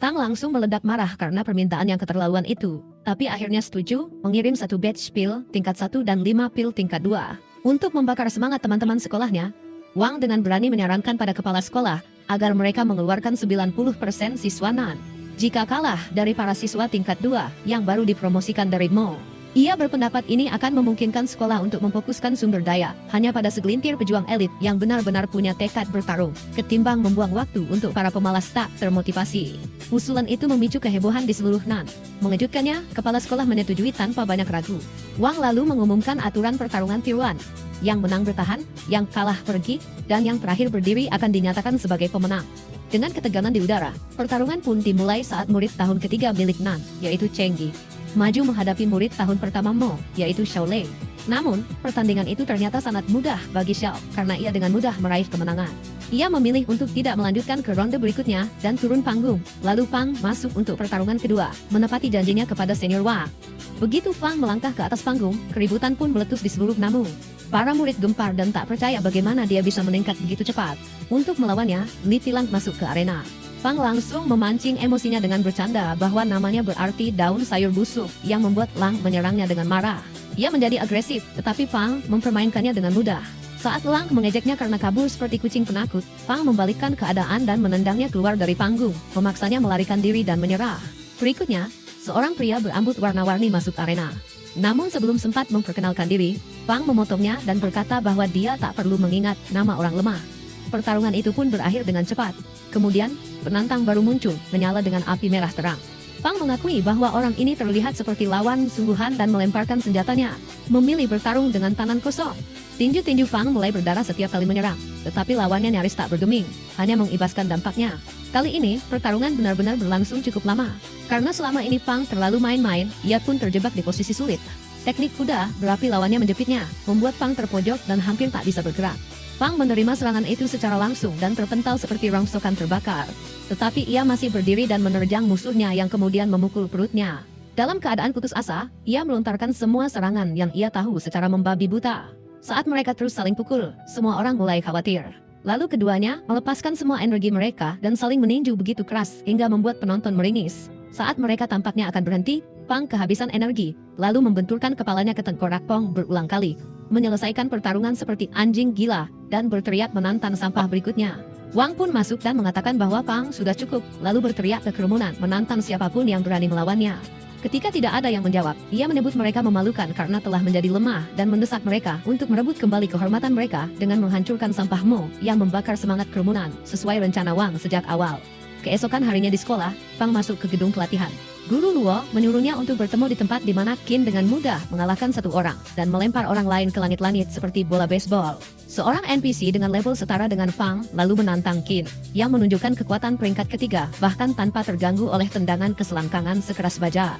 Tang langsung meledak marah karena permintaan yang keterlaluan itu, tapi akhirnya setuju mengirim 1 batch pil tingkat 1 dan 5 pil tingkat 2. Untuk membakar semangat teman-teman sekolahnya, Wang dengan berani menyarankan pada kepala sekolah agar mereka mengeluarkan 90% siswa Nan jika kalah dari para siswa tingkat 2 yang baru dipromosikan dari Mo. Ia berpendapat ini akan memungkinkan sekolah untuk memfokuskan sumber daya hanya pada segelintir pejuang elit yang benar-benar punya tekad bertarung, ketimbang membuang waktu untuk para pemalas tak termotivasi. Usulan itu memicu kehebohan di seluruh Nan. Mengejutkannya, kepala sekolah menyetujui tanpa banyak ragu. Wang lalu mengumumkan aturan pertarungan Tier 1. Yang menang bertahan, yang kalah pergi, dan yang terakhir berdiri akan dinyatakan sebagai pemenang. Dengan ketegangan di udara, pertarungan pun dimulai saat murid tahun ketiga milik Nan, yaitu Cheng Yi, maju menghadapi murid tahun pertama Mo, yaitu Xiao Lei. Namun, pertandingan itu ternyata sangat mudah bagi Xiao, karena ia dengan mudah meraih kemenangan. Ia memilih untuk tidak melanjutkan ke ronde berikutnya, dan turun panggung. Lalu Pang masuk untuk pertarungan kedua, menepati janjinya kepada senior Wang. Begitu Pang melangkah ke atas panggung, keributan pun meletus di seluruh Namu. Para murid gempar dan tak percaya bagaimana dia bisa meningkat begitu cepat. Untuk melawannya, Li Tilang masuk ke arena. Pang langsung memancing emosinya dengan bercanda bahwa namanya berarti daun sayur busuk, yang membuat Lang menyerangnya dengan marah. Ia menjadi agresif, tetapi Pang mempermainkannya dengan mudah. Saat Lang mengejeknya karena kabur seperti kucing penakut, Pang membalikkan keadaan dan menendangnya keluar dari panggung, memaksanya melarikan diri dan menyerah. Berikutnya, seorang pria berambut warna-warni masuk arena. Namun sebelum sempat memperkenalkan diri, Pang memotongnya dan berkata bahwa dia tak perlu mengingat nama orang lemah. Pertarungan itu pun berakhir dengan cepat. Kemudian, penantang baru muncul, menyala dengan api merah terang. Pang mengakui bahwa orang ini terlihat seperti lawan sungguhan dan melemparkan senjatanya, memilih bertarung dengan tangan kosong. Tinju-tinju Pang mulai berdarah setiap kali menyerang, tetapi lawannya nyaris tak bergeming, hanya mengibaskan dampaknya. Kali ini, pertarungan benar-benar berlangsung cukup lama. Karena selama ini Pang terlalu main-main, ia pun terjebak di posisi sulit. Teknik kuda berapi lawannya menjepitnya, membuat Pang terpojok dan hampir tak bisa bergerak. Pang menerima serangan itu secara langsung dan terpental seperti rongsokan terbakar. Tetapi ia masih berdiri dan menerjang musuhnya yang kemudian memukul perutnya. Dalam keadaan putus asa, ia melontarkan semua serangan yang ia tahu secara membabi buta. Saat mereka terus saling pukul, semua orang mulai khawatir. Lalu keduanya melepaskan semua energi mereka dan saling meninju begitu keras hingga membuat penonton meringis. Saat mereka tampaknya akan berhenti, Pang kehabisan energi, lalu membenturkan kepalanya ke tengkorak Pang berulang kali, menyelesaikan pertarungan seperti anjing gila, dan berteriak menantang sampah berikutnya. Wang pun masuk dan mengatakan bahwa Pang sudah cukup, lalu berteriak ke kerumunan menantang siapapun yang berani melawannya. Ketika tidak ada yang menjawab, ia menyebut mereka memalukan karena telah menjadi lemah dan mendesak mereka untuk merebut kembali kehormatan mereka dengan menghancurkan sampah Mo yang membakar semangat kerumunan, sesuai rencana Wang sejak awal. Keesokan harinya di sekolah, Pang masuk ke gedung pelatihan. Guru Luo menyuruhnya untuk bertemu di tempat di mana Qin dengan mudah mengalahkan satu orang dan melempar orang lain ke langit-langit seperti bola baseball. Seorang NPC dengan level setara dengan Pang lalu menantang Qin, yang menunjukkan kekuatan peringkat ketiga bahkan tanpa terganggu oleh tendangan keselangkangan sekeras baja.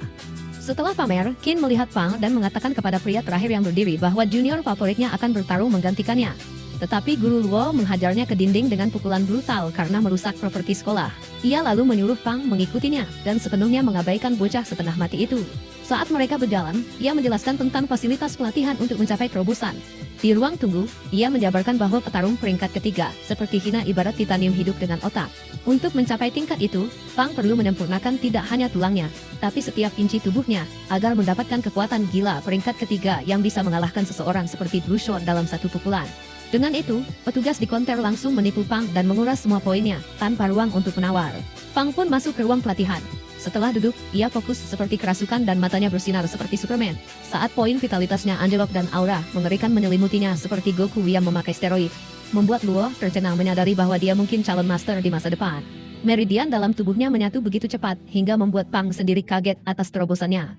Setelah pamer, Qin melihat Pang dan mengatakan kepada pria terakhir yang berdiri bahwa junior favoritnya akan bertarung menggantikannya. Tetapi guru Luo menghajarnya ke dinding dengan pukulan brutal karena merusak properti sekolah. Ia lalu menyuruh Fang mengikutinya dan sepenuhnya mengabaikan bocah setengah mati itu. Saat mereka berjalan, ia menjelaskan tentang fasilitas pelatihan untuk mencapai terobosan. Di ruang tunggu, ia menjabarkan bahwa petarung peringkat ketiga, seperti Hina ibarat titanium hidup dengan otak. Untuk mencapai tingkat itu, Fang perlu menyempurnakan tidak hanya tulangnya, tapi setiap inci tubuhnya, agar mendapatkan kekuatan gila peringkat ketiga yang bisa mengalahkan seseorang seperti Blue Shot dalam satu pukulan. Dengan itu, petugas di konter langsung menipu Fang dan menguras semua poinnya, tanpa ruang untuk menawar. Fang pun masuk ke ruang pelatihan. Setelah duduk, ia fokus seperti kerasukan dan matanya bersinar seperti Superman. Saat poin vitalitasnya anjlok dan aura mengerikan menyelimutinya seperti Goku yang memakai steroid, membuat Luo tercengang menyadari bahwa dia mungkin calon master di masa depan. Meridian dalam tubuhnya menyatu begitu cepat hingga membuat Fang sendiri kaget atas terobosannya.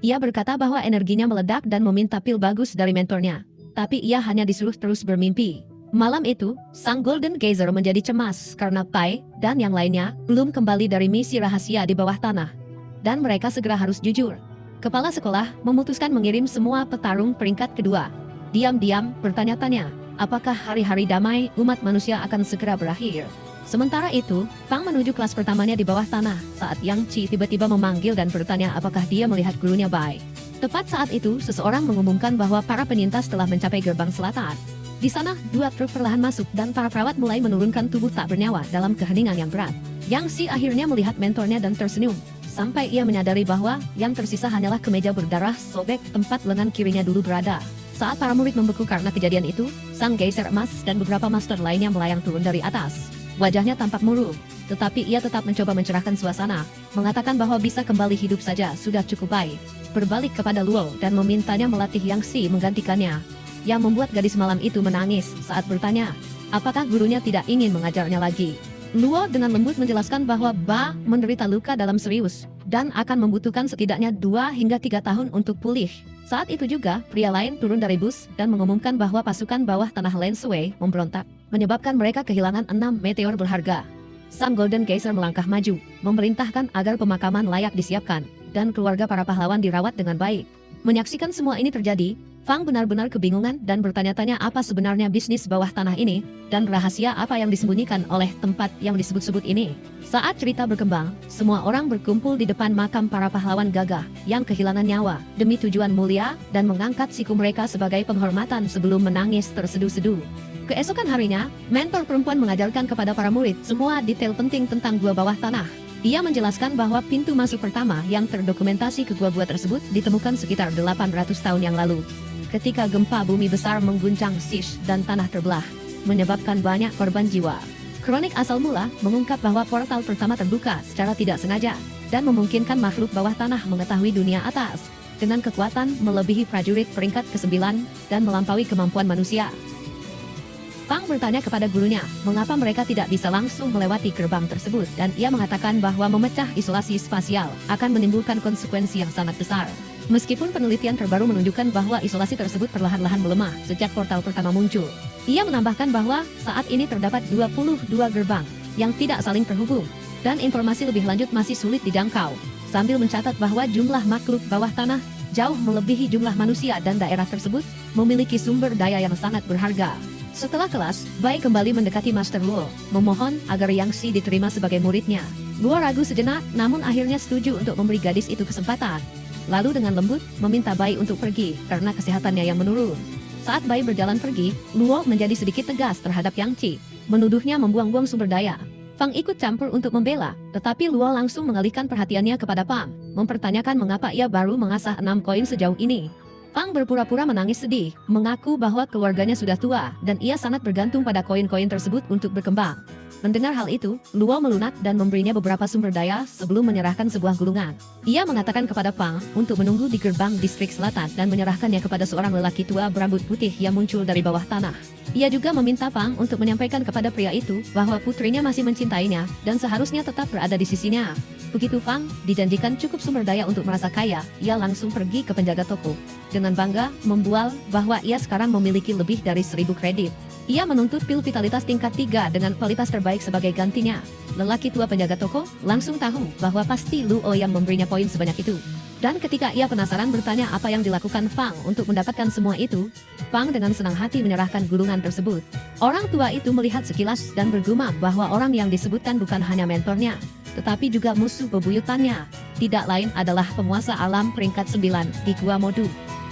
Ia berkata bahwa energinya meledak dan meminta pil bagus dari mentornya. Tapi ia hanya disuruh terus bermimpi. Malam itu, sang Golden Geyser menjadi cemas karena Pai dan yang lainnya belum kembali dari misi rahasia di bawah tanah. Dan mereka segera harus jujur. Kepala sekolah memutuskan mengirim semua petarung peringkat kedua. Diam-diam bertanya-tanya, apakah hari-hari damai umat manusia akan segera berakhir. Sementara itu, Fang menuju kelas pertamanya di bawah tanah saat Yang Qi tiba-tiba memanggil dan bertanya apakah dia melihat gurunya Bai. Tepat saat itu, seseorang mengumumkan bahwa para penyintas telah mencapai gerbang selatan. Di sana, 2 truk perlahan masuk dan para perawat mulai menurunkan tubuh tak bernyawa dalam keheningan yang berat. Yang Xi akhirnya melihat mentornya dan tersenyum, sampai ia menyadari bahwa yang tersisa hanyalah kemeja berdarah sobek tempat lengan kirinya dulu berada. Saat para murid membeku karena kejadian itu, sang Geyser emas dan beberapa master lainnya melayang turun dari atas. Wajahnya tampak murung, tetapi ia tetap mencoba mencerahkan suasana, mengatakan bahwa bisa kembali hidup saja sudah cukup baik. Berbalik kepada Luo dan memintanya melatih Yang Xi menggantikannya. Yang membuat gadis malam itu menangis saat bertanya, apakah gurunya tidak ingin mengajarnya lagi. Luo dengan lembut menjelaskan bahwa Ba menderita luka dalam serius dan akan membutuhkan setidaknya 2 hingga 3 tahun untuk pulih. Saat itu juga, pria lain turun dari bus dan mengumumkan bahwa pasukan bawah tanah Lensway memberontak, menyebabkan mereka kehilangan 6 meteor berharga. Sang Golden Geyser melangkah maju, memerintahkan agar pemakaman layak disiapkan, dan keluarga para pahlawan dirawat dengan baik. Menyaksikan semua ini terjadi, Fang benar-benar kebingungan dan bertanya-tanya apa sebenarnya bisnis bawah tanah ini, dan rahasia apa yang disembunyikan oleh tempat yang disebut-sebut ini. Saat cerita berkembang, semua orang berkumpul di depan makam para pahlawan gagah yang kehilangan nyawa demi tujuan mulia dan mengangkat siku mereka sebagai penghormatan sebelum menangis terseduh-seduh. Keesokan harinya, mentor perempuan mengajarkan kepada para murid semua detail penting tentang gua bawah tanah. Ia menjelaskan bahwa pintu masuk pertama yang terdokumentasi ke gua-gua tersebut ditemukan sekitar 800 tahun yang lalu. Ketika gempa bumi besar mengguncang Sish dan tanah terbelah, menyebabkan banyak korban jiwa. Kronik asal mula mengungkap bahwa portal pertama terbuka secara tidak sengaja, dan memungkinkan makhluk bawah tanah mengetahui dunia atas, dengan kekuatan melebihi prajurit peringkat ke-9 dan melampaui kemampuan manusia. Fang bertanya kepada gurunya, mengapa mereka tidak bisa langsung melewati gerbang tersebut, dan ia mengatakan bahwa memecah isolasi spasial akan menimbulkan konsekuensi yang sangat besar. Meskipun penelitian terbaru menunjukkan bahwa isolasi tersebut perlahan-lahan melemah sejak portal pertama muncul. Ia menambahkan bahwa saat ini terdapat 22 gerbang yang tidak saling terhubung, dan informasi lebih lanjut masih sulit dijangkau, sambil mencatat bahwa jumlah makhluk bawah tanah jauh melebihi jumlah manusia dan daerah tersebut memiliki sumber daya yang sangat berharga. Setelah kelas, Bai kembali mendekati Master Luo, memohon agar Yang Xi diterima sebagai muridnya. Luo ragu sejenak, namun akhirnya setuju untuk memberi gadis itu kesempatan. Lalu dengan lembut, meminta Bai untuk pergi, karena kesehatannya yang menurun. Saat Bai berjalan pergi, Luo menjadi sedikit tegas terhadap Yang Qi, menuduhnya membuang-buang sumber daya. Fang ikut campur untuk membela, tetapi Luo langsung mengalihkan perhatiannya kepada Fang, mempertanyakan mengapa ia baru mengasah 6 koin sejauh ini. Fang berpura-pura menangis sedih, mengaku bahwa keluarganya sudah tua, dan ia sangat bergantung pada koin-koin tersebut untuk berkembang. Mendengar hal itu, Luo melunak dan memberinya beberapa sumber daya sebelum menyerahkan sebuah gulungan. Ia mengatakan kepada Fang untuk menunggu di gerbang distrik selatan dan menyerahkannya kepada seorang lelaki tua berambut putih yang muncul dari bawah tanah. Ia juga meminta Fang untuk menyampaikan kepada pria itu bahwa putrinya masih mencintainya dan seharusnya tetap berada di sisinya. Begitu Fang dijanjikan cukup sumber daya untuk merasa kaya, ia langsung pergi ke penjaga toko. Dengan bangga, membual bahwa ia sekarang memiliki lebih dari 1000 kredit. Ia menuntut pil vitalitas tingkat 3 dengan kualitas terbaik sebagai gantinya. Lelaki tua penjaga toko langsung tahu bahwa pasti Luo yang memberinya poin sebanyak itu. Dan ketika ia penasaran bertanya apa yang dilakukan Fang untuk mendapatkan semua itu, Pang dengan senang hati menyerahkan gulungan tersebut. Orang tua itu melihat sekilas dan bergumam bahwa orang yang disebutkan bukan hanya mentornya, tetapi juga musuh bebuyutannya. Tidak lain adalah penguasa alam peringkat 9 di Gua Modu.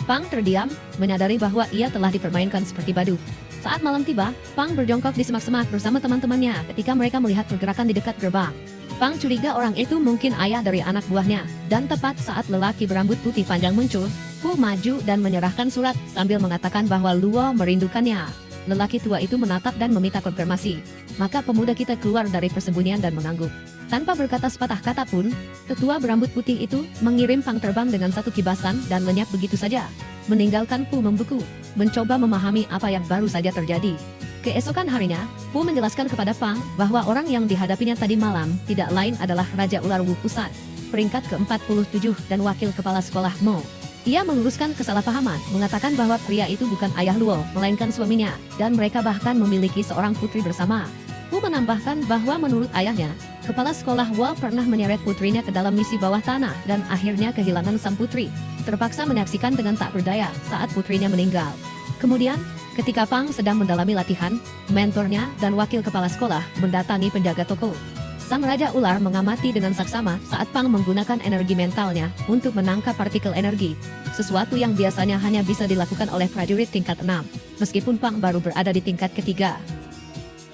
Pang terdiam, menyadari bahwa ia telah dipermainkan seperti badut. Saat malam tiba, Pang berjongkok di semak-semak bersama teman-temannya ketika mereka melihat pergerakan di dekat gerbang. Pang curiga orang itu mungkin ayah dari anak buahnya, dan tepat saat lelaki berambut putih panjang muncul, Pu maju dan menyerahkan surat sambil mengatakan bahwa Luo merindukannya. Lelaki tua itu menatap dan meminta konfirmasi. Maka pemuda kita keluar dari persembunyian dan mengangguk. Tanpa berkata sepatah kata pun, tetua berambut putih itu mengirim Pang terbang dengan satu kibasan dan lenyap begitu saja, meninggalkan Pu membeku, mencoba memahami apa yang baru saja terjadi. Keesokan harinya, Pu menjelaskan kepada Pang bahwa orang yang dihadapinya tadi malam tidak lain adalah Raja Ular Wu Pusat, peringkat ke-47 dan wakil kepala sekolah Mo. Ia meluruskan kesalahpahaman, mengatakan bahwa pria itu bukan ayah Luo, melainkan suaminya, dan mereka bahkan memiliki seorang putri bersama. Pu menambahkan bahwa menurut ayahnya, kepala sekolah Wo pernah menyeret putrinya ke dalam misi bawah tanah dan akhirnya kehilangan sang putri, terpaksa menyaksikan dengan tak berdaya saat putrinya meninggal. Kemudian, ketika Pang sedang mendalami latihan, mentornya dan wakil kepala sekolah mendatangi penjaga toko. Sang Raja Ular mengamati dengan saksama saat Pang menggunakan energi mentalnya untuk menangkap partikel energi, sesuatu yang biasanya hanya bisa dilakukan oleh prajurit tingkat 6, meskipun Pang baru berada di tingkat ketiga.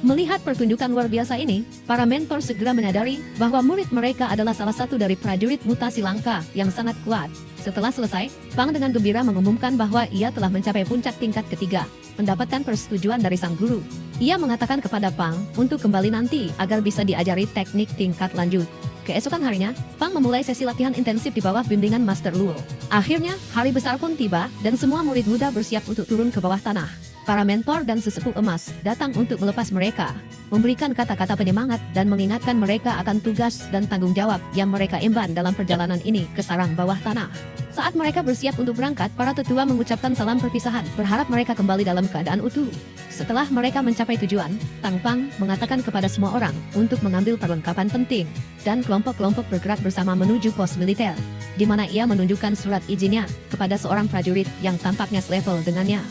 Melihat pertunjukan luar biasa ini, para mentor segera menyadari bahwa murid mereka adalah salah satu dari prajurit mutasi langka yang sangat kuat. Setelah selesai, Pang dengan gembira mengumumkan bahwa ia telah mencapai puncak tingkat ketiga, mendapatkan persetujuan dari sang guru. Ia mengatakan kepada Pang untuk kembali nanti agar bisa diajari teknik tingkat lanjut. Keesokan harinya, Pang memulai sesi latihan intensif di bawah bimbingan Master Luo. Akhirnya, hari besar pun tiba dan semua murid muda bersiap untuk turun ke bawah tanah. Para mentor dan sesepuh emas datang untuk melepas mereka, memberikan kata-kata penyemangat dan mengingatkan mereka akan tugas dan tanggung jawab yang mereka emban dalam perjalanan ini ke sarang bawah tanah. Saat mereka bersiap untuk berangkat, para tetua mengucapkan salam perpisahan, berharap mereka kembali dalam keadaan utuh. Setelah mereka mencapai tujuan, Tang Pang mengatakan kepada semua orang untuk mengambil perlengkapan penting, dan kelompok-kelompok bergerak bersama menuju pos militer, di mana ia menunjukkan surat izinnya kepada seorang prajurit yang tampaknya selevel dengannya.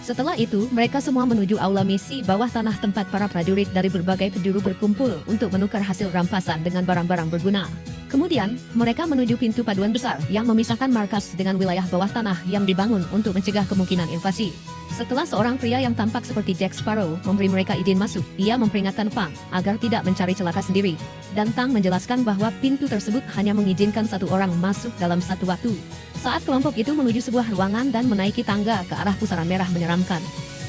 Setelah itu, mereka semua menuju aula misi bawah tanah tempat para prajurit dari berbagai penjuru berkumpul untuk menukar hasil rampasan dengan barang-barang berguna. Kemudian, mereka menuju pintu paduan besar yang memisahkan markas dengan wilayah bawah tanah yang dibangun untuk mencegah kemungkinan invasi. Setelah seorang pria yang tampak seperti Jack Sparrow memberi mereka izin masuk, ia memperingatkan Pang agar tidak mencari celaka sendiri. Dan Tang menjelaskan bahwa pintu tersebut hanya mengizinkan satu orang masuk dalam satu waktu. Saat kelompok itu menuju sebuah ruangan dan menaiki tangga ke arah pusaran merah menyeramkan,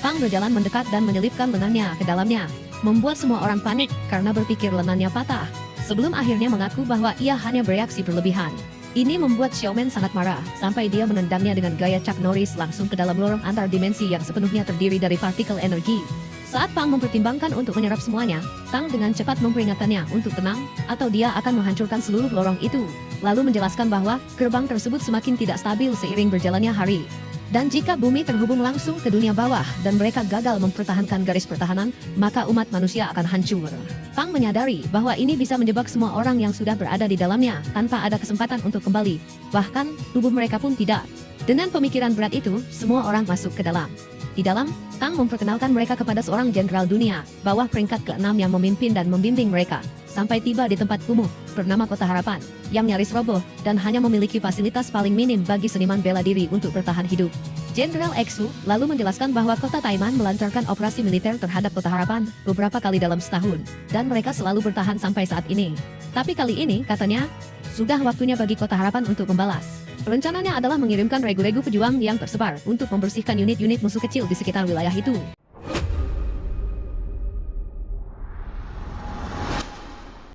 Pang berjalan mendekat dan menyelipkan lengannya ke dalamnya, membuat semua orang panik karena berpikir lengannya patah. Sebelum akhirnya mengaku bahwa ia hanya bereaksi berlebihan. Ini membuat Xiaomen sangat marah, sampai dia menendangnya dengan gaya Chuck Norris langsung ke dalam lorong antar dimensi yang sepenuhnya terdiri dari partikel energi. Saat Pang mempertimbangkan untuk menyerap semuanya, Tang dengan cepat memperingatkannya untuk tenang, atau dia akan menghancurkan seluruh lorong itu. Lalu menjelaskan bahwa gerbang tersebut semakin tidak stabil seiring berjalannya hari. Dan jika bumi terhubung langsung ke dunia bawah dan mereka gagal mempertahankan garis pertahanan, maka umat manusia akan hancur. Pang menyadari bahwa ini bisa menjebak semua orang yang sudah berada di dalamnya tanpa ada kesempatan untuk kembali. Bahkan, tubuh mereka pun tidak. Dengan pemikiran berat itu, semua orang masuk ke dalam. Di dalam, Tang memperkenalkan mereka kepada seorang jenderal dunia, bawah peringkat ke-6 yang memimpin dan membimbing mereka, sampai tiba di tempat kumuh, bernama Kota Harapan, yang nyaris roboh, dan hanya memiliki fasilitas paling minim bagi seniman bela diri untuk bertahan hidup. Jenderal Exu lalu menjelaskan bahwa kota Taiman melancarkan operasi militer terhadap Kota Harapan beberapa kali dalam setahun, dan mereka selalu bertahan sampai saat ini. Tapi kali ini, katanya, sudah waktunya bagi Kota Harapan untuk membalas. Rencananya adalah mengirimkan regu-regu pejuang yang tersebar untuk membersihkan unit-unit musuh kecil di sekitar wilayah itu.